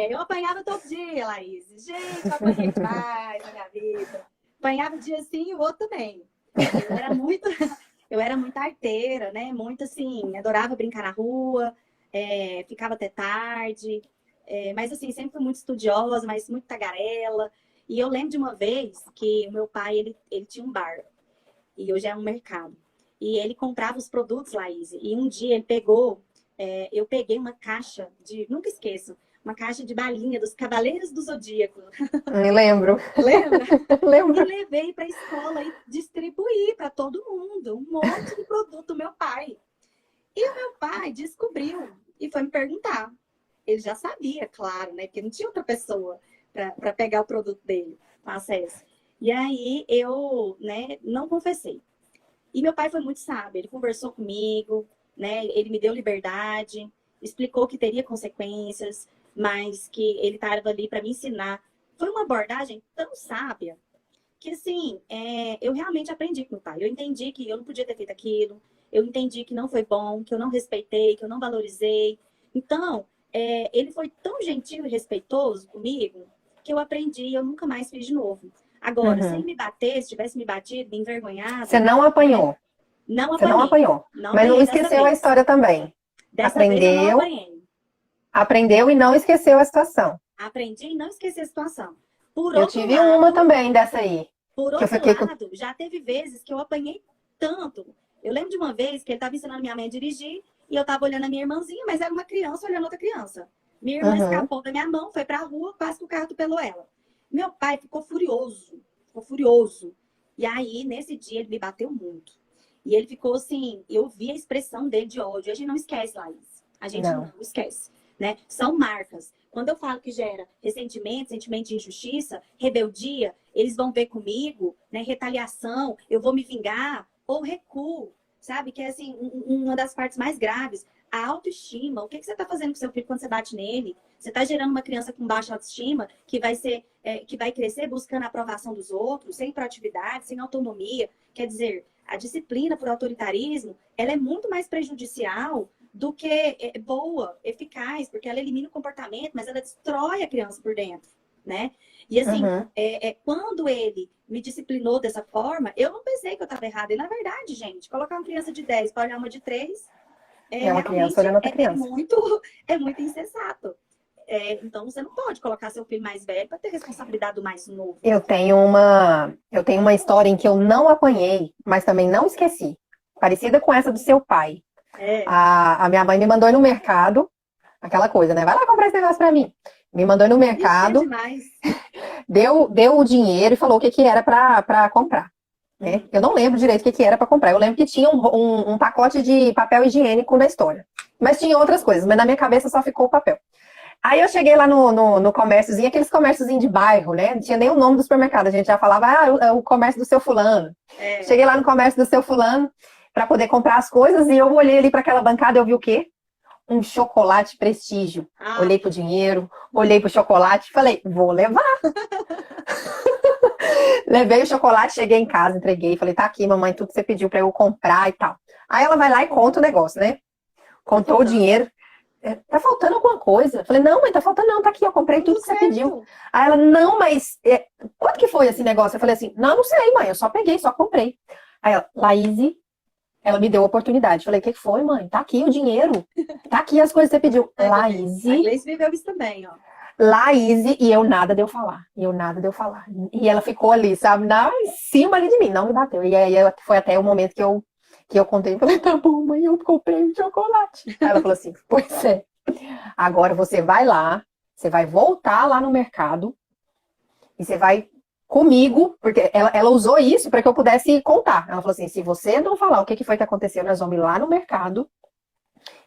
eu apanhava todo dia, Laís. Gente, eu apanhei demais na minha vida. Apanhava um dia sim e o outro também. Eu era muito, eu era muito arteira, né? Muito assim, adorava brincar na rua, ficava até tarde. Mas assim, sempre fui muito estudiosa, mas muito tagarela. E eu lembro de uma vez que o meu pai, ele tinha um bar. E hoje é um mercado. E ele comprava os produtos, Laís. E um dia ele pegou, eu peguei uma caixa nunca esqueço, uma caixa de balinha dos Cavaleiros do Zodíaco. Me lembro. Lembra? E Lembro. levei para a escola e distribuí para todo mundo. Um monte de produto do meu pai. E o meu pai descobriu e foi me perguntar. Ele já sabia, claro, né? Porque não tinha outra pessoa para pegar o produto dele com acesso. E aí eu, né, não confessei. E meu pai foi muito sábio, ele conversou comigo, né? Ele me deu liberdade, explicou que teria consequências, mas que ele estava ali para me ensinar. Foi uma abordagem tão sábia que, assim, eu realmente aprendi com meu pai. Eu entendi que eu não podia ter feito aquilo, eu entendi que não foi bom, que eu não respeitei, que eu não valorizei. Então, ele foi tão gentil e respeitoso comigo que eu aprendi e eu nunca mais fiz de novo. Agora, se ele Uhum. me bater, se tivesse me batido, me Você envergonhado, não né? apanhou. Não Você não apanhei. apanhou. Não Mas não apanhei dessa esqueceu a vez. história também. Dessa vez eu não Aprendeu, apanhei. aprendeu e não esqueceu a situação. Aprendi e não esqueci a situação. Eu tive uma também dessa aí. Por Que eu outro fiquei com. lado, já teve vezes que eu apanhei tanto. Eu lembro de uma vez que ele estava ensinando minha mãe a dirigir e eu estava olhando a minha irmãzinha, mas era uma criança olhando outra criança. Minha irmã Uhum. escapou da minha mão, foi para a rua, quase que o carro atropelou ela. Meu pai ficou furioso, ficou furioso. E aí, nesse dia, ele me bateu muito. E ele ficou assim, eu vi a expressão dele de ódio. A gente não esquece, Laís. A gente não Não. esquece, né? São marcas. Quando eu falo que gera ressentimento, sentimento de injustiça, rebeldia, eles vão ver comigo, né? Retaliação, eu vou me vingar, ou recuo, sabe? Que é assim, uma das partes mais graves. A autoestima. O que você está fazendo com seu filho quando você bate nele? Você está gerando uma criança com baixa autoestima que vai crescer buscando a aprovação dos outros, sem proatividade, sem autonomia. Quer dizer, a disciplina por autoritarismo, ela é muito mais prejudicial do que boa, eficaz, porque ela elimina o comportamento, mas ela destrói a criança por dentro, né? E assim, Uhum. quando ele me disciplinou dessa forma, eu não pensei que eu estava errada. E na verdade, gente, colocar uma criança de 10 para olhar uma de 3 É uma criança realmente olhando outra criança. é muito insensato. Então você não pode colocar seu filho mais velho para ter responsabilidade do mais novo. Eu tenho uma história em que eu não apanhei, mas também não esqueci. Parecida com essa do seu pai. É, A minha mãe me mandou ir no mercado, aquela coisa, né? Vai lá comprar esse negócio pra mim. Me mandou ir no Ixi, é mercado, demais. deu o dinheiro e falou o que que era pra comprar. Né? Uhum. Eu não lembro direito o que que era pra comprar. Eu lembro que tinha um pacote de papel higiênico na história. Mas tinha outras coisas, mas na minha cabeça só ficou o papel. Aí eu cheguei lá no comérciozinho, aqueles comérciozinhos de bairro, né? Não tinha nem o nome do supermercado, a gente já falava, é o comércio do seu fulano. É. Cheguei lá no comércio do seu fulano, para poder comprar as coisas. E eu olhei ali para aquela bancada e eu vi o quê? Um chocolate Prestígio. Olhei pro dinheiro, olhei pro chocolate, falei, vou levar. Levei o chocolate, cheguei em casa, entreguei, falei, tá aqui, mamãe, tudo que você pediu para eu comprar e tal. Aí ela vai lá e conta o negócio, né? Contou o dinheiro. Tá faltando alguma coisa? Eu falei, não, mãe, tá faltando não, tá aqui, eu comprei tudo que você pediu. Aí ela, não, mas quanto que foi esse negócio? Eu falei assim, não sei, mãe, eu só peguei, só comprei. Aí ela, Laís, ela me deu a oportunidade. Eu falei, o que foi, mãe? Tá aqui o dinheiro. Tá aqui as coisas que você pediu. Laís. A Gleice viveu isso também, ó. Laís, e eu nada deu falar. E ela ficou ali, sabe, em cima ali de mim, não me bateu. E aí foi até o momento que eu contei. Falei, tá bom, mãe, eu comprei um chocolate. Aí ela falou assim, pois é. Agora você vai lá, você vai voltar lá no mercado e você vai comigo, porque ela usou isso para que eu pudesse contar. Ela falou assim, se você não falar o que foi que aconteceu, nós vamos ir lá no mercado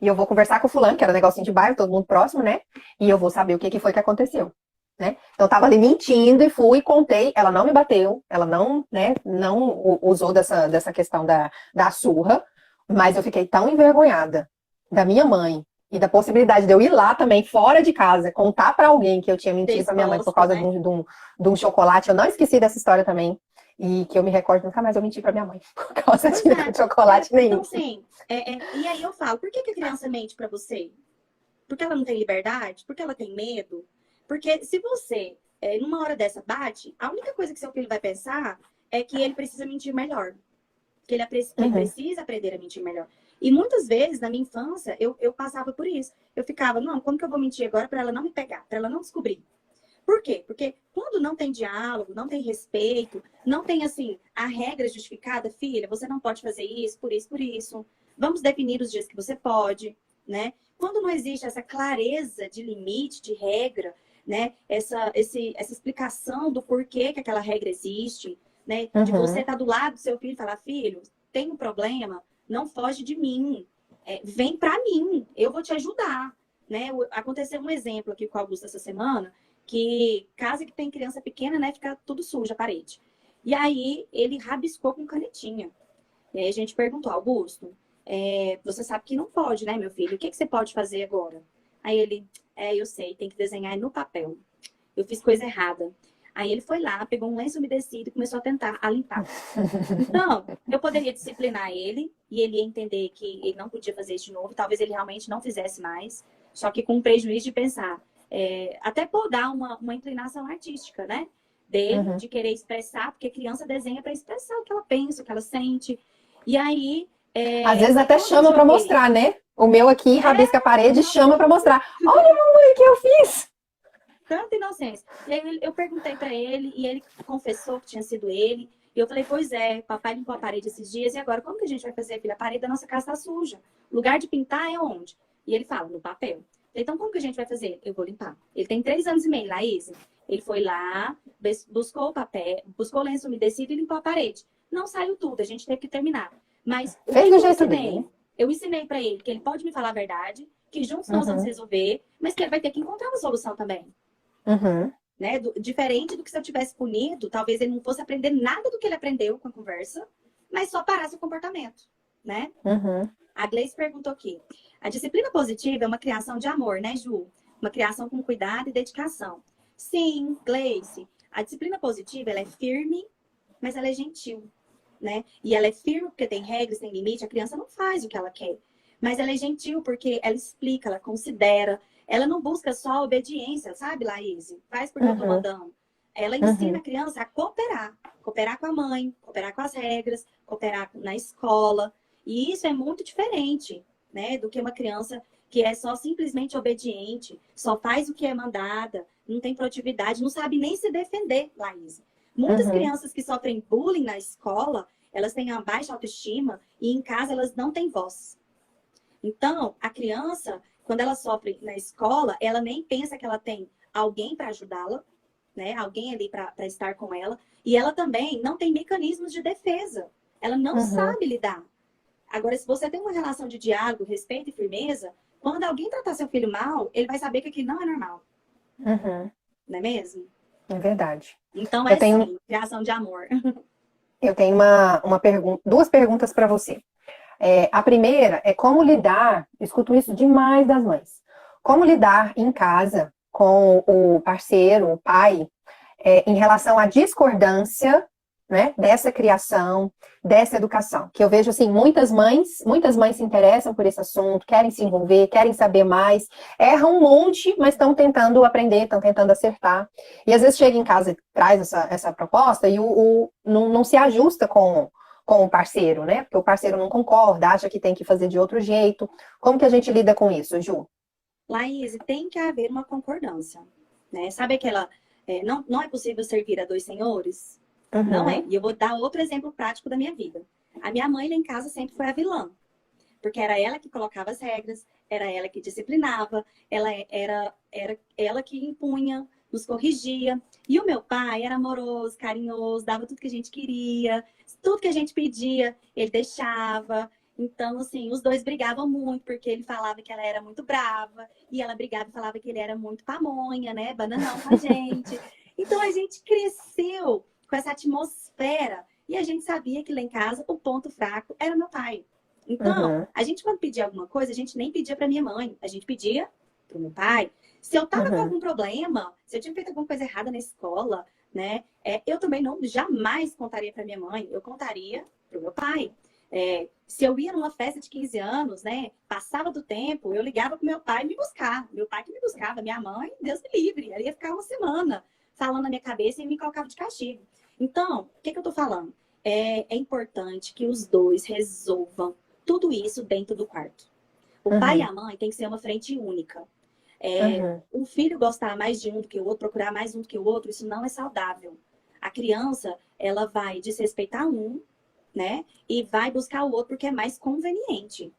e eu vou conversar com o fulano, que era um negocinho de bairro, todo mundo próximo, né? E eu vou saber o que foi que aconteceu, né? Então eu tava ali mentindo e fui, contei, ela não me bateu, ela não, né, não usou dessa questão da surra, mas eu fiquei tão envergonhada da minha mãe e da possibilidade de eu ir lá também, fora de casa, contar pra alguém que eu tinha mentido pra minha mãe por causa de um chocolate. Eu não esqueci dessa história também. E que eu me recordo, nunca mais eu menti pra minha mãe por causa de chocolate nenhum. Então, sim, e aí eu falo, por que a criança mente pra você? Porque ela não tem liberdade? Porque ela tem medo? Porque se você, numa hora dessa, bate, a única coisa que seu filho vai pensar é que ele precisa mentir melhor. Que ele precisa aprender a mentir melhor. E muitas vezes, na minha infância, eu passava por isso. Eu ficava, não, como que eu vou mentir agora para ela não me pegar, para ela não descobrir? Por quê? Porque quando não tem diálogo, não tem respeito, não tem, assim, a regra justificada, filha, você não pode fazer isso, por isso, por isso. Vamos definir os dias que você pode, né? Quando não existe essa clareza de limite, de regra, né? Essa explicação do porquê que aquela regra existe, né? De você estar do lado do seu filho e falar, filho, tem um problema, não foge de mim, vem pra mim, eu vou te ajudar, né? Aconteceu um exemplo aqui com o Augusto essa semana, que casa que tem criança pequena, né, fica tudo sujo a parede. E aí ele rabiscou com canetinha. E aí a gente perguntou, Augusto, você sabe que não pode, né, meu filho? O que você pode fazer agora? Aí ele, eu sei, tem que desenhar no papel. Eu fiz coisa errada. Aí ele foi lá, pegou um lenço umedecido e começou a tentar limpar. Então, eu poderia disciplinar ele e ele ia entender que ele não podia fazer isso de novo. Talvez ele realmente não fizesse mais, só que com o prejuízo de pensar. Até por dar uma inclinação artística, né? Dele, de querer expressar, porque criança desenha para expressar o que ela pensa, o que ela sente. E aí... Às vezes até chama para mostrar, né? O meu aqui rabisca a parede e chama para mostrar. Olha, mamãe, o que eu fiz! Tanta inocência. E aí eu perguntei para ele e ele confessou que tinha sido ele. E eu falei, pois é, papai limpou a parede esses dias e agora como que a gente vai fazer, filha? A parede da nossa casa tá suja. O lugar de pintar é onde? E ele fala, no papel. Então como que a gente vai fazer? Eu vou limpar. Ele tem 3 anos e meio, Laís. Ele foi lá, buscou o papel, buscou o lenço umedecido e limpou a parede. Não saiu tudo, a gente teve que terminar. Mas o que eu ensinei? Eu ensinei para ele que ele pode me falar a verdade, que juntos nós vamos resolver, mas que ele vai ter que encontrar uma solução também. Né? Diferente do que se eu tivesse punido, talvez ele não fosse aprender nada do que ele aprendeu com a conversa, mas só parasse o comportamento, né? A Gleice perguntou aqui. A disciplina positiva é uma criação de amor, né, Ju? Uma criação com cuidado e dedicação. Sim, Gleice. A disciplina positiva, ela é firme, mas ela é gentil, né? E ela é firme porque tem regras, tem limite. A criança não faz o que ela quer. Mas ela é gentil porque ela explica, ela considera. Ela não busca só a obediência, sabe, Laís? Faz porque eu tô mandando. Ela ensina a criança a cooperar. Cooperar com a mãe, cooperar com as regras, cooperar na escola. E isso é muito diferente, né, do que uma criança que é só simplesmente obediente, só faz o que é mandada, não tem proatividade, não sabe nem se defender, Laís. Muitas crianças que sofrem bullying na escola, elas têm uma baixa autoestima e em casa elas não têm voz. Então, a criança, quando ela sofre na escola, ela nem pensa que ela tem alguém para ajudá-la, né? Alguém ali para estar com ela. E ela também não tem mecanismos de defesa. Ela não sabe lidar. Agora, se você tem uma relação de diálogo, respeito e firmeza, quando alguém tratar seu filho mal, ele vai saber que aquilo não é normal. Não é mesmo? É verdade. Então, sim, criação de amor. Eu tenho uma pergunta, 2 perguntas para você. A primeira é como lidar, eu escuto isso demais das mães, como lidar em casa com o parceiro, o pai, em relação à discordância, né, dessa criação, dessa educação. Que eu vejo assim, muitas mães se interessam por esse assunto, querem se envolver, querem saber mais, erram um monte, mas estão tentando aprender, estão tentando acertar. E às vezes chega em casa e traz essa proposta e não se ajusta com o parceiro, né? Porque o parceiro não concorda, acha que tem que fazer de outro jeito. Como que a gente lida com isso, Ju? Laís, tem que haver uma concordância, né? Sabe aquela... não é possível servir a dois senhores? Não é. Uhum, E eu vou dar outro exemplo prático da minha vida. A minha mãe lá em casa sempre foi a vilã. Porque era ela que colocava as regras, era ela que disciplinava, era ela que impunha, nos corrigia. E o meu pai era amoroso, carinhoso, dava tudo que a gente queria, tudo que a gente pedia, ele deixava. Então, assim, os dois brigavam muito, porque ele falava que ela era muito brava, e ela brigava e falava que ele era muito pamonha, né? Bananão com a gente. Então, a gente cresceu com essa atmosfera, e a gente sabia que lá em casa o ponto fraco era meu pai. Então, uhum, a gente quando pedia alguma coisa, a gente nem pedia para minha mãe, a gente pedia para o meu pai. Se eu tava com uhum, algum problema, se eu tinha feito alguma coisa errada na escola, né? Eu também não jamais contaria para minha mãe, eu contaria para o meu pai. Se eu ia numa festa de 15 anos, né? Passava do tempo, eu ligava pro meu pai me buscar. Meu pai que me buscava, minha mãe, Deus me livre. Ela ia ficar uma semana falando na minha cabeça e me colocava de castigo. Então, o que eu tô falando? É importante que os dois resolvam tudo isso dentro do quarto. O pai e uhum, a mãe tem que ser uma frente única. uhum, O filho gostar mais de um do que o outro, procurar mais um do que o outro, isso não é saudável. A criança, ela vai desrespeitar um, né? E vai buscar o outro porque é mais conveniente.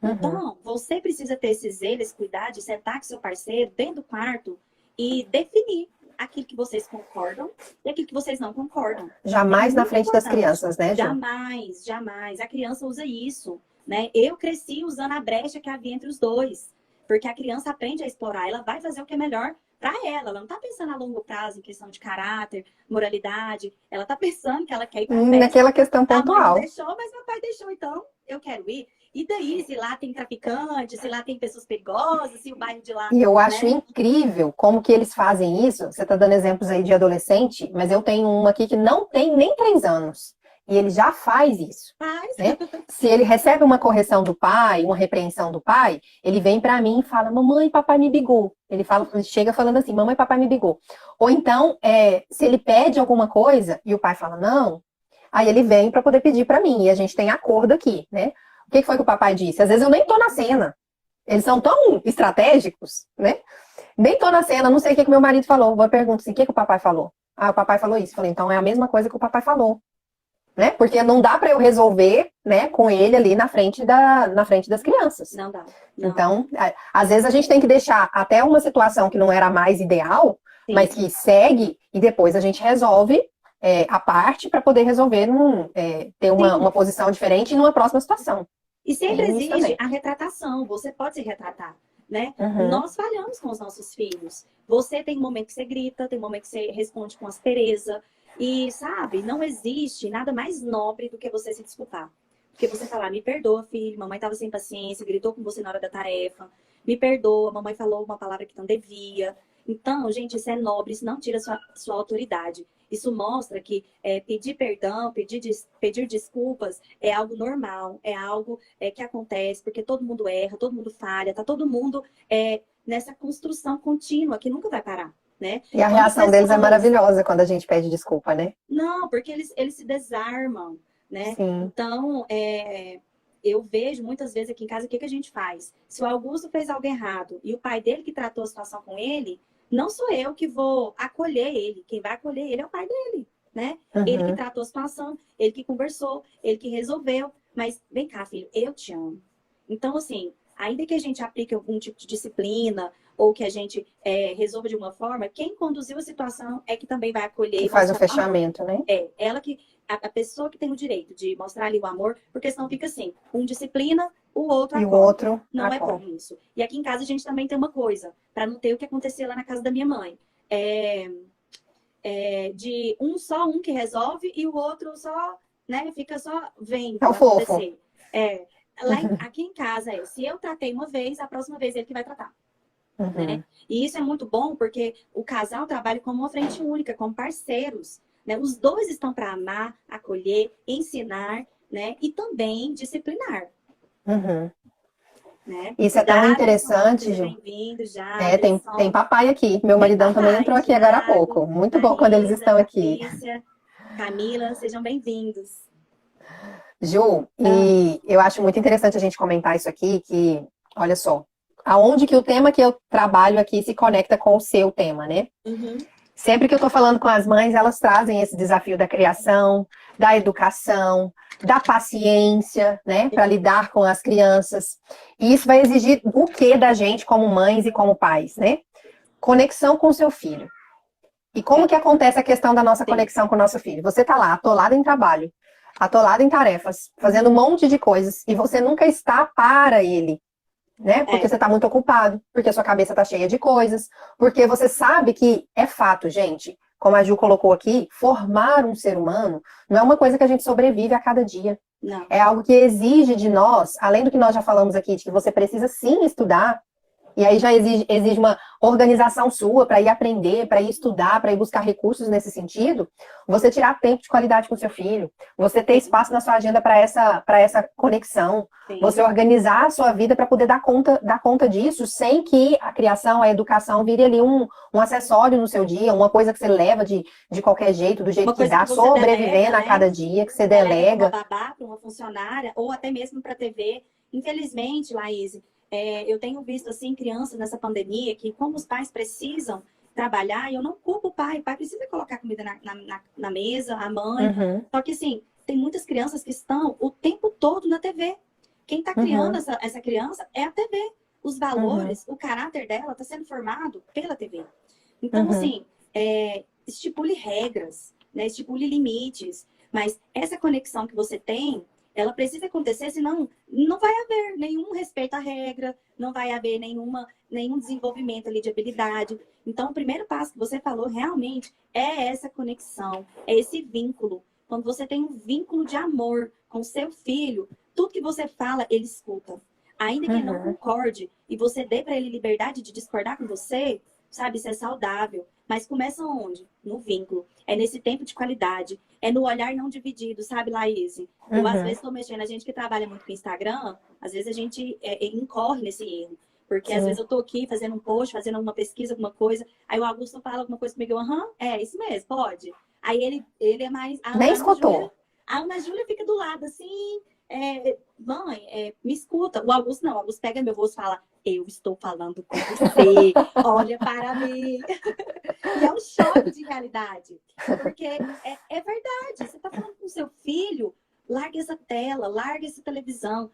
uhum. Então, você precisa ter esse zelo, esse cuidado de sentar com seu parceiro dentro do quarto e definir aquilo que vocês concordam e aquilo que vocês não concordam. É Jamais na muito frente das importante. crianças, né, Ju? Jamais, jamais. A criança usa isso, né? Eu cresci usando a brecha que havia entre os dois, porque a criança aprende a explorar, ela vai fazer o que é melhor para ela. Ela não está pensando a longo prazo em questão de caráter, moralidade. Ela está pensando que ela quer ir para a festa. Naquela questão A mãe não pontual. deixou, mas meu pai deixou, então eu quero ir. E daí, se lá tem traficante, se lá tem pessoas perigosas, se o bairro de lá, E eu acho né? incrível como que eles fazem isso. Você está dando exemplos aí de adolescente, mas eu tenho uma aqui que não tem nem 3 anos. E ele já faz isso, Faz. né? Se ele recebe uma correção do pai, uma repreensão do pai, ele vem para mim e fala: Mamãe, papai me bigou. Ele chega falando assim: Mamãe, papai me bigou. Ou então, se ele pede alguma coisa e o pai fala não, aí ele vem para poder pedir para mim. E a gente tem acordo aqui, né? O que foi que o papai disse? Às vezes eu nem tô na cena. Eles são tão estratégicos, né? Nem tô na cena, não sei o que meu marido falou. Vou perguntar assim: o que o papai falou? Ah, o papai falou isso. Falei: então é a mesma coisa que o papai falou, né? Porque não dá para eu resolver, né, com ele ali na frente das crianças. Não dá. Não. Então, às vezes a gente tem que deixar até uma situação que não era a mais ideal, mas Sim. que segue e depois a gente resolve a parte para poder resolver ter uma Sim. posição diferente numa próxima situação. E sempre Tem isso exige também. a retratação. Você pode se retratar, né? Uhum, Nós falhamos com os nossos filhos. Você tem um momento que você grita, tem um momento que você responde com aspereza. E, sabe, não existe nada mais nobre do que você se desculpar. Porque você falar, me perdoa, filho, mamãe estava sem paciência, gritou com você na hora da tarefa. Me perdoa, mamãe falou uma palavra que não devia. Então, gente, isso é nobre, isso não tira sua autoridade. Isso mostra que pedir perdão, pedir desculpas é algo normal, é algo que acontece, porque todo mundo erra, todo mundo falha, tá todo mundo nessa construção contínua que nunca vai parar, né? e a Quando reação deles é pessoas... maravilhosa quando a gente pede desculpa, né? Não, porque eles se desarmam, né? Sim. Então, eu vejo muitas vezes aqui em casa o que a gente faz. Se o Augusto fez algo errado e o pai dele que tratou a situação com ele, não sou eu que vou acolher ele. Quem vai acolher ele é o pai dele, né? Ele que Uhum. tratou a situação, ele que conversou, ele que resolveu. Mas vem cá, filho, eu te amo. Então, assim, ainda que a gente aplique algum tipo de disciplina ou que a gente resolva de uma forma, quem conduziu a situação é que também vai acolher Que e faz o mostrar o amor. fechamento, né? Ela que, a pessoa que tem o direito de mostrar ali o amor, porque senão fica assim, um disciplina, o outro E o acolhe. outro Não é bom acolhe. isso. E aqui em casa a gente também tem uma coisa, para não ter o que acontecer lá na casa da minha mãe. De só um que resolve e o outro só, né, fica só É vendo o fofo. acontecer. aqui em casa se eu tratei uma vez, a próxima vez ele que vai tratar. Uhum. Né? E isso é muito bom porque o casal trabalha como uma frente única, como parceiros. Né? Os dois estão para amar, acolher, ensinar, né? E também disciplinar. Uhum. Né? Isso é tão interessante, Seja Ju. bem-vindo já. Tem papai aqui. Meu maridão também entrou aqui agora há pouco. Muito bom quando eles estão aqui. Patrícia, Camila, sejam bem-vindos. Ju, e eu acho muito interessante a gente comentar isso aqui, que, olha só, aonde que o tema que eu trabalho aqui se conecta com o seu tema, né? Uhum. Sempre que eu tô falando com as mães, elas trazem esse desafio da criação, da educação, da paciência, né, para lidar com as crianças. E isso vai exigir o que da gente como mães e como pais, né? Conexão com o seu filho. E como que acontece a questão da nossa conexão com o nosso filho? Você tá lá, atolado em trabalho, atolado em tarefas, fazendo um monte de coisas, e você nunca está para ele, né? Porque você tá muito ocupado, porque a sua cabeça tá cheia de coisas, porque você sabe que é fato, gente. Como a Ju colocou aqui, formar um ser humano não é uma coisa que a gente sobrevive a cada dia. Não. É algo que exige de nós, além do que nós já falamos aqui, de que você precisa sim estudar, e aí já exige uma organização sua para ir aprender, para ir estudar, para ir buscar recursos nesse sentido. Você tirar tempo de qualidade com seu filho, você ter espaço na sua agenda para essa conexão, Sim. você organizar a sua vida para poder dar conta disso, sem que a criação, a educação vire ali um acessório no seu dia, uma coisa que você leva de qualquer jeito, do jeito que dá, sobrevivendo a cada dia, que você delega. Para uma babá, para uma funcionária, ou até mesmo para a TV. Infelizmente, Laís, eu tenho visto assim crianças nessa pandemia que, como os pais precisam trabalhar, e eu não culpo o pai precisa colocar comida na mesa, a mãe. Uhum. Só que assim, tem muitas crianças que estão o tempo todo na TV. Quem está criando essa criança é a TV. Os valores, o caráter dela está sendo formado pela TV. Então, assim, estipule regras, né? Estipule limites. Mas essa conexão que você tem, ela precisa acontecer, senão não vai haver nenhum respeito à regra, não vai haver nenhum desenvolvimento ali de habilidade. Então, o primeiro passo que você falou realmente é essa conexão, é esse vínculo. Quando você tem um vínculo de amor com seu filho, tudo que você fala, ele escuta. Ainda que ele não concorde e você dê para ele liberdade de discordar com você, sabe, isso é saudável. Mas começa onde? No vínculo. É nesse tempo de qualidade. É no olhar não dividido, sabe, Laís? Eu, às vezes, estou mexendo. A gente que trabalha muito com Instagram, às vezes a gente incorre nesse erro. Porque, às vezes, eu tô aqui fazendo um post, fazendo uma pesquisa, alguma coisa. Aí o Augusto fala alguma coisa comigo. Isso mesmo, pode. Aí ele é mais... Nem escutou. A Ana Júlia fica do lado, assim... mãe, me escuta. O Augusto não. O Augusto pega meu rosto e fala... Eu estou falando com você, olha para mim. E é um choque de realidade. Porque é verdade. Você está falando com seu filho, larga essa tela, larga essa televisão,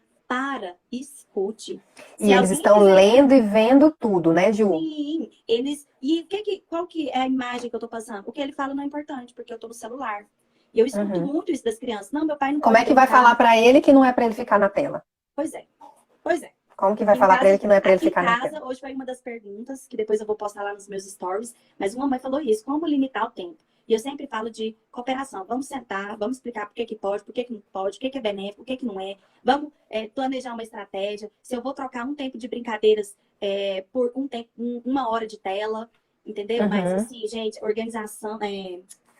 escute. E eles estão lendo e vendo tudo, né, Ju? Sim, eles... E qual que é a imagem que eu estou passando? O que ele fala não é importante, porque eu estou no celular. E eu escuto muito isso das crianças. Não, meu pai não Como é que vai falar para ele que não é para ele ficar na tela? Pois é. Como que vai falar para ele que não é para ele ficar na tela? Hoje foi uma das perguntas, que depois eu vou postar lá nos meus stories, mas uma mãe falou isso, como limitar o tempo? E eu sempre falo de cooperação. Vamos sentar, vamos explicar por que pode, por que não pode, o que é benéfico, o que não é. Vamos planejar uma estratégia. Se eu vou trocar um tempo de brincadeiras por uma hora de tela, entendeu? Mas assim, gente, organização...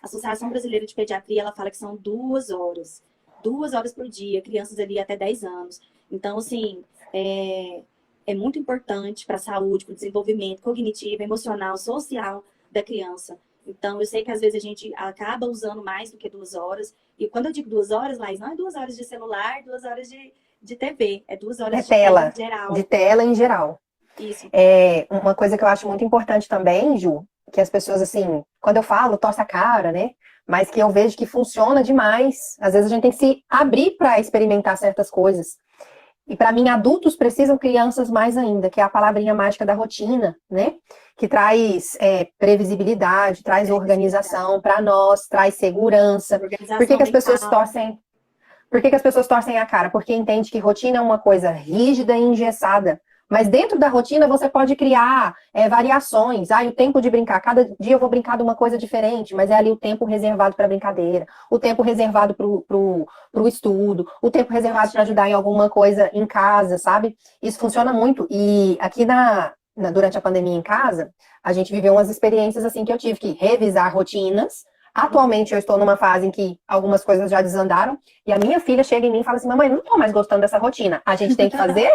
A Associação Brasileira de Pediatria, ela fala que são 2 horas. 2 horas por dia, crianças ali até 10 anos. Então, assim, é muito importante para a saúde, para o desenvolvimento cognitivo, emocional, social da criança. Então, eu sei que às vezes a gente acaba usando mais do que 2 horas. E quando eu digo 2 horas, Laís, não é 2 horas de celular, 2 horas de TV. É 2 horas de tela em geral. De tela em geral. Isso. Uma coisa que eu acho muito importante também, Ju, que as pessoas, assim, quando eu falo, torce a cara, né? Mas que eu vejo que funciona demais. Às vezes a gente tem que se abrir para experimentar certas coisas. E para mim, adultos precisam, crianças mais ainda, que é a palavrinha mágica da rotina, né? Que traz previsibilidade, traz organização para nós, traz segurança. Por que as pessoas torcem? Por que as pessoas torcem a cara? Porque entende que rotina é uma coisa rígida e engessada. Mas dentro da rotina você pode criar variações. Ah, o tempo de brincar. Cada dia eu vou brincar de uma coisa diferente, mas é ali o tempo reservado para brincadeira, o tempo reservado para o estudo, o tempo reservado para ajudar em alguma coisa em casa, sabe? Isso funciona muito. E aqui durante a pandemia em casa, a gente viveu umas experiências assim que eu tive que revisar rotinas. Atualmente eu estou numa fase em que algumas coisas já desandaram e a minha filha chega em mim e fala assim: mamãe, não estou mais gostando dessa rotina. A gente tem que fazer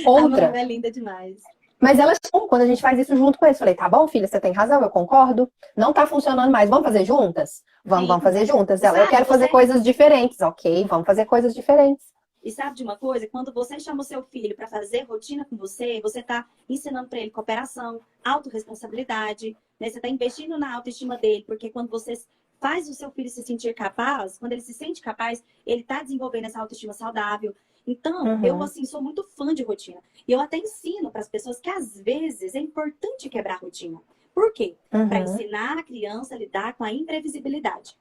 A mamãe outra. é linda demais. Mas elas, quando a gente faz isso junto com eles, falei: tá bom, filha, você tem razão, eu concordo. Não tá funcionando mais, vamos fazer juntas? Vamos fazer juntas. Ela, eu quero fazer coisas diferentes. Ok, vamos fazer coisas diferentes. E sabe de uma coisa? Quando você chama o seu filho para fazer rotina com você, você está ensinando para ele cooperação, autorresponsabilidade, né? Você está investindo na autoestima dele, porque quando você faz o seu filho se sentir capaz, quando ele se sente capaz, ele está desenvolvendo essa autoestima saudável. Então, eu, assim, sou muito fã de rotina. E eu até ensino para as pessoas que, às vezes, é importante quebrar a rotina. Por quê? Para ensinar a criança a lidar com a imprevisibilidade.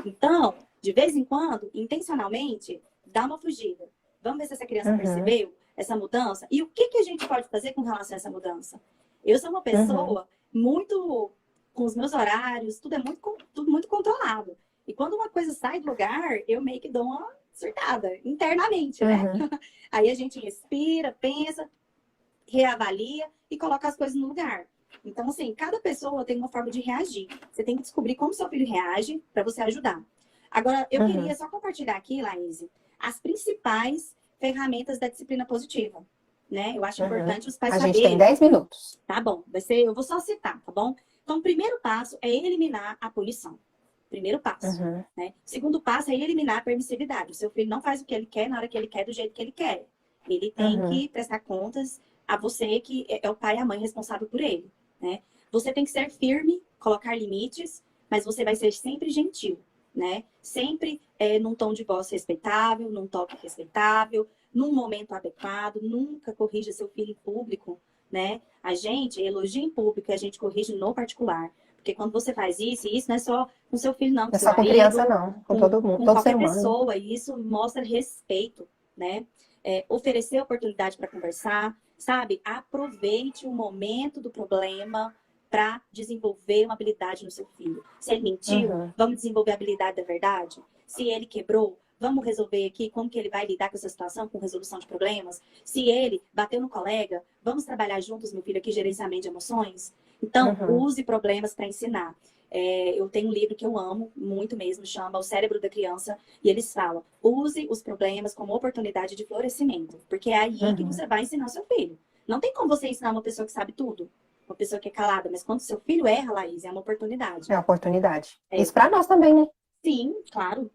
Então, de vez em quando, intencionalmente, dá uma fugida. Vamos ver se essa criança percebeu essa mudança. E o que a gente pode fazer com relação a essa mudança? Eu sou uma pessoa muito... com os meus horários, tudo muito controlado. E quando uma coisa sai do lugar, eu meio que dou uma surtada, internamente, né? Aí a gente respira, pensa, reavalia e coloca as coisas no lugar. Então, assim, cada pessoa tem uma forma de reagir. Você tem que descobrir como seu filho reage para você ajudar. Agora, eu queria só compartilhar aqui, Laís, as principais ferramentas da disciplina positiva, né? Eu acho importante os pais saberem. A gente tem 10 minutos. Tá bom, eu vou só citar, tá bom? Então, o primeiro passo é eliminar a punição. Primeiro passo, né? Segundo passo é eliminar a permissividade. O seu filho não faz o que ele quer na hora que ele quer, do jeito que ele quer. Ele tem que prestar contas a você, que é o pai e a mãe responsável por ele, né? Você tem que ser firme, colocar limites, mas você vai ser sempre gentil, né? Sempre num tom de voz respeitável, num toque respeitável, num momento adequado. Nunca corrija seu filho em público, né? A gente elogia em público e a gente corrige no particular. Porque quando você faz isso, e isso não é só com seu filho, não. Não é só com criança, não. Com todo mundo, com todo qualquer ser humano. pessoa. E isso mostra respeito, né? Oferecer oportunidade para conversar, sabe? Aproveite o momento do problema para desenvolver uma habilidade no seu filho. Se ele mentiu, vamos desenvolver a habilidade da verdade. Se ele quebrou, vamos resolver aqui como que ele vai lidar com essa situação, com resolução de problemas. Se ele bateu no colega, vamos trabalhar juntos, meu filho, aqui, gerenciamento de emoções. Então, use problemas para ensinar. Eu tenho um livro que eu amo muito mesmo, chama O Cérebro da Criança, e eles falam: use os problemas como oportunidade de florescimento, porque é aí que você vai ensinar seu filho. Não tem como você ensinar uma pessoa que sabe tudo, uma pessoa que é calada, mas quando seu filho erra, Laís, é uma oportunidade. É uma oportunidade. Isso para nós também, né? Sim, claro.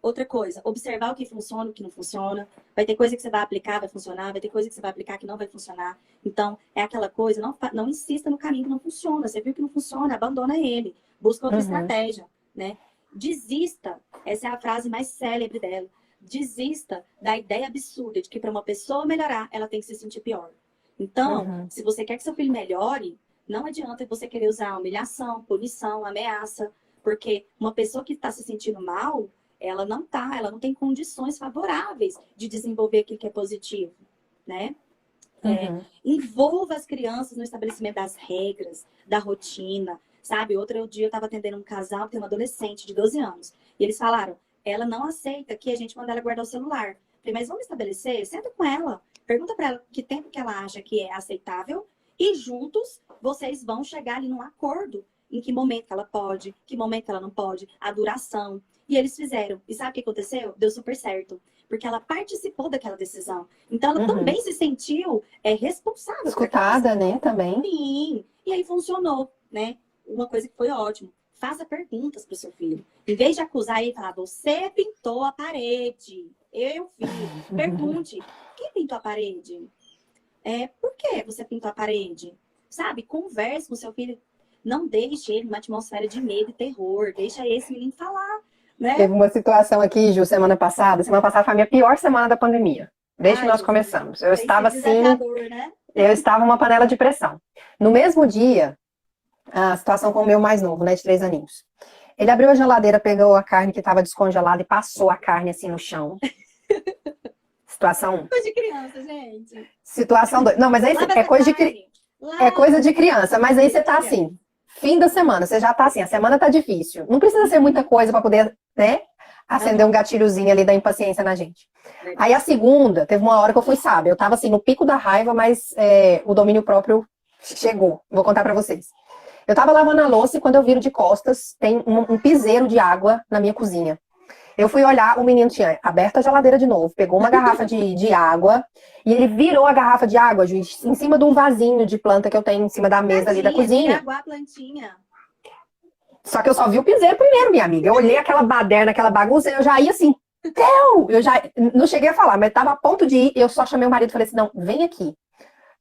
Outra coisa, observar o que funciona, o que não funciona. Vai ter coisa que você vai aplicar, vai funcionar. Vai ter coisa que você vai aplicar que não vai funcionar. Então, é aquela coisa, não insista no caminho que não funciona. Você viu que não funciona, abandona ele. Busca outra estratégia, né? Desista. Essa é a frase mais célebre dela. Desista da ideia absurda de que para uma pessoa melhorar, ela tem que se sentir pior. Então, se você quer que seu filho melhore, não adianta você querer usar humilhação, punição, ameaça. Porque uma pessoa que está se sentindo mal, ela não tem condições favoráveis de desenvolver aquilo que é positivo, né? Envolva as crianças no estabelecimento das regras, da rotina, sabe? Outro dia eu estava atendendo um casal que tem uma adolescente de 12 anos. E eles falaram: ela não aceita que a gente manda ela guardar o celular. Falei: mas vamos estabelecer? Senta com ela. Pergunta para ela que tempo que ela acha que é aceitável. E juntos, vocês vão chegar ali num acordo. Em que momento ela pode, que momento ela não pode, a duração. E eles fizeram. E sabe o que aconteceu? Deu super certo. Porque ela participou daquela decisão. Então, ela também se sentiu responsável. Escutada, né? Também. Sim. E aí funcionou, né? Uma coisa que foi ótimo. Faça perguntas para o seu filho. Em vez de acusar ele e falar: você pintou a parede. Eu fiz. Pergunte: quem pintou a parede? Por que você pintou a parede? Sabe? Converse com o seu filho. Não deixe ele numa atmosfera de medo e terror. Deixa esse menino falar, né? Teve uma situação aqui, Ju, semana passada. Semana passada foi a minha pior semana da pandemia. Desde que nós começamos. Eu estava assim... né? Eu estava uma panela de pressão. No mesmo dia, a situação com o meu mais novo, né, de 3 aninhos. Ele abriu a geladeira, pegou a carne que estava descongelada e passou a carne assim no chão. Situação 1. Coisa de criança, gente. Situação 2. Não, mas aí Lava é essa coisa de, carne. é coisa de Lava. criança. Mas aí você tá assim, fim da semana, você já tá assim, a semana tá difícil. Não precisa ser muita coisa pra poder, né, acender um gatilhozinho ali da impaciência na gente. Aí a segunda, teve uma hora que eu fui sábia. Eu tava assim, no pico da raiva, mas o domínio próprio chegou. Vou contar pra vocês. Eu tava lavando a louça e quando eu viro de costas, tem um piseiro de água na minha cozinha. Eu fui olhar, o menino tinha aberto a geladeira de novo, pegou uma garrafa de água e ele virou a garrafa de água, Juiz, em cima de um vasinho de planta que eu tenho em cima da mesa ali da cozinha. Aguar a plantinha. Só que eu só vi o piseiro primeiro, minha amiga. Eu olhei aquela baderna, aquela bagunça, e eu já ia assim, Theo! Eu já não cheguei a falar, mas tava a ponto de ir. Eu só chamei o marido e falei assim: não, vem aqui.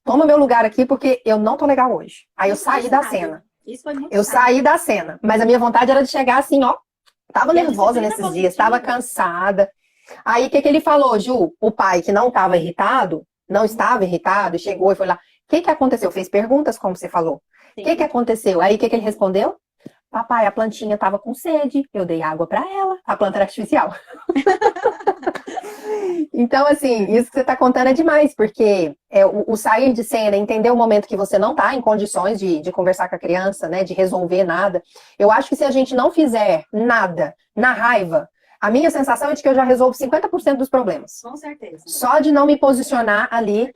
Toma meu lugar aqui, porque eu não tô legal hoje. Aí eu saí da cena. Isso foi muito Eu saí da cena. Mas a minha vontade era de chegar assim, ó. Tava nervosa nesses dias, tava cansada. Aí o que ele falou, Ju? O pai que não estava irritado, chegou e foi lá. O que aconteceu? Fez perguntas, como você falou. O que aconteceu? Aí o que ele respondeu? Papai, a plantinha estava com sede, eu dei água para ela. A planta era artificial. Então, assim, isso que você está contando é demais, porque o sair de cena, entender o momento que você não está em condições de conversar com a criança, né, de resolver nada. Eu acho que se a gente não fizer nada na raiva, a minha sensação é de que eu já resolvo 50% dos problemas. Com certeza. Só de não me posicionar ali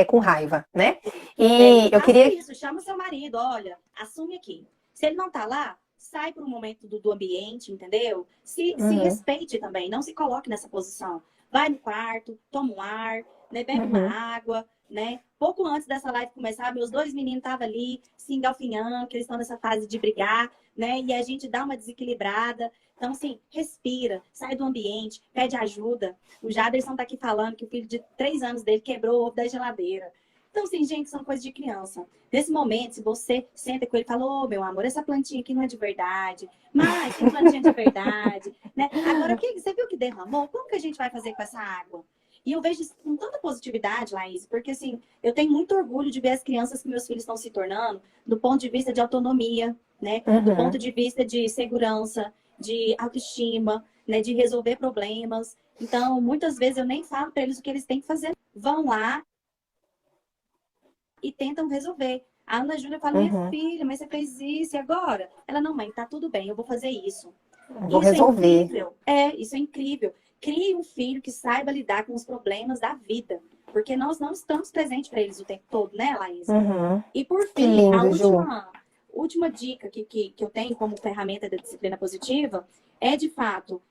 com raiva, né? E eu queria... isso, chama seu marido, olha, assume aqui. Se ele não tá lá, sai para um momento do ambiente, entendeu? Se respeite também, não se coloque nessa posição. Vai no quarto, toma um ar, né? Bebe uma água, né? Pouco antes dessa live começar, meus 2 meninos estavam ali se engalfinhando, que eles estão nessa fase de brigar, né? E a gente dá uma desequilibrada. Então, assim, respira, sai do ambiente, pede ajuda. O Jaderson tá aqui falando que o filho de 3 anos dele quebrou o ovo da geladeira. Então, assim, gente, são coisas de criança. Nesse momento, se você senta com ele e fala, ô, meu amor, essa plantinha aqui não é de verdade. Mas, tem plantinha de verdade. Né? Agora, você viu que derramou? Como que a gente vai fazer com essa água? E eu vejo isso com tanta positividade, Laís, porque, assim, eu tenho muito orgulho de ver as crianças que meus filhos estão se tornando do ponto de vista de autonomia, né? Do ponto de vista de segurança, de autoestima, né? De resolver problemas. Então, muitas vezes eu nem falo para eles o que eles têm que fazer. Vão lá e tentam resolver. A Ana Júlia fala, minha filha, mas você fez isso e agora? Ela, não, mãe, tá tudo bem, eu vou fazer isso. Vou resolver. É incrível. Isso é incrível. Crie um filho que saiba lidar com os problemas da vida. Porque nós não estamos presentes para eles o tempo todo, né, Laís? E por fim, lindo, a última dica que eu tenho como ferramenta da disciplina positiva é, de fato,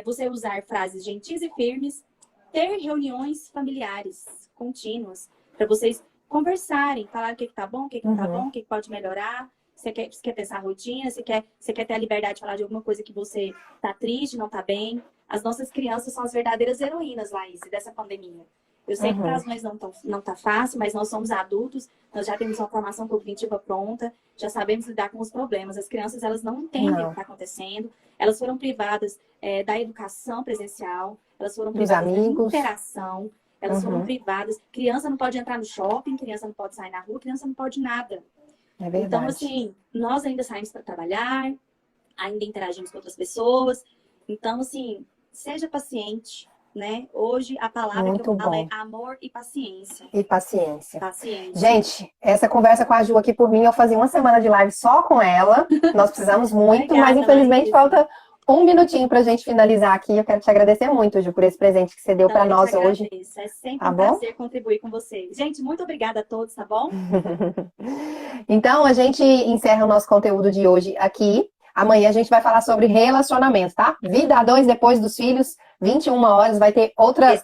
você usar frases gentis e firmes, ter reuniões familiares contínuas, para vocês conversarem, falar o que tá bom, o que não tá bom, o que pode melhorar. Você quer pensar a rotina, você quer ter a liberdade de falar de alguma coisa que você tá triste, não tá bem. As nossas crianças são as verdadeiras heroínas, Laís, dessa pandemia. Eu sei que para as mães não tá fácil, mas nós somos adultos, nós já temos uma formação cognitiva pronta, já sabemos lidar com os problemas. As crianças, elas não entendem o que está acontecendo, elas foram privadas da educação presencial, elas foram privadas da interação, elas foram privadas. Criança não pode entrar no shopping, criança não pode sair na rua, criança não pode nada. É verdade. Então, assim, nós ainda saímos para trabalhar, ainda interagimos com outras pessoas. Então, assim, seja paciente, né? Hoje, a palavra que eu falo é amor e paciência. E paciência. Gente, essa conversa com a Ju aqui, por mim, eu fazia uma semana de live só com ela. Nós precisamos muito, mas infelizmente falta um minutinho pra gente finalizar aqui. Eu quero te agradecer muito, Ju, por esse presente que você deu pra nós hoje. É sempre um prazer contribuir com vocês. Gente, muito obrigada a todos, tá bom? Então, a gente encerra o nosso conteúdo de hoje aqui. Amanhã a gente vai falar sobre relacionamento, tá? Vida a dois depois dos filhos, 21 horas, vai ter outra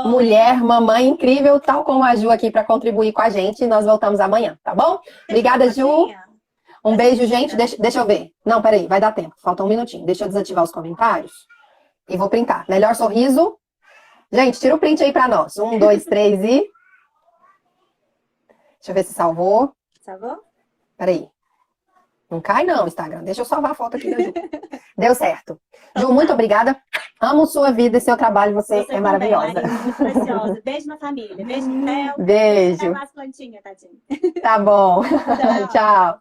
mulher, mamãe incrível, tal como a Ju aqui para contribuir com a gente. E nós voltamos amanhã, tá bom? Obrigada, Ju. Um beijo, gente. Deixa eu ver. Não, peraí, vai dar tempo. Falta um minutinho. Deixa eu desativar os comentários. E vou printar. Melhor sorriso. Gente, tira o print aí pra nós. 1, 2, 3 e... Deixa eu ver se salvou. Salvou? Peraí. Não cai não, Instagram. Deixa eu salvar a foto aqui da Ju. Deu certo. Ju, muito obrigada. Amo sua vida e seu trabalho. Você é maravilhosa. Muito preciosa. Beijo na família. Beijo no Theo. Beijo. Até mais plantinha, tadinho. Tá bom. Tchau.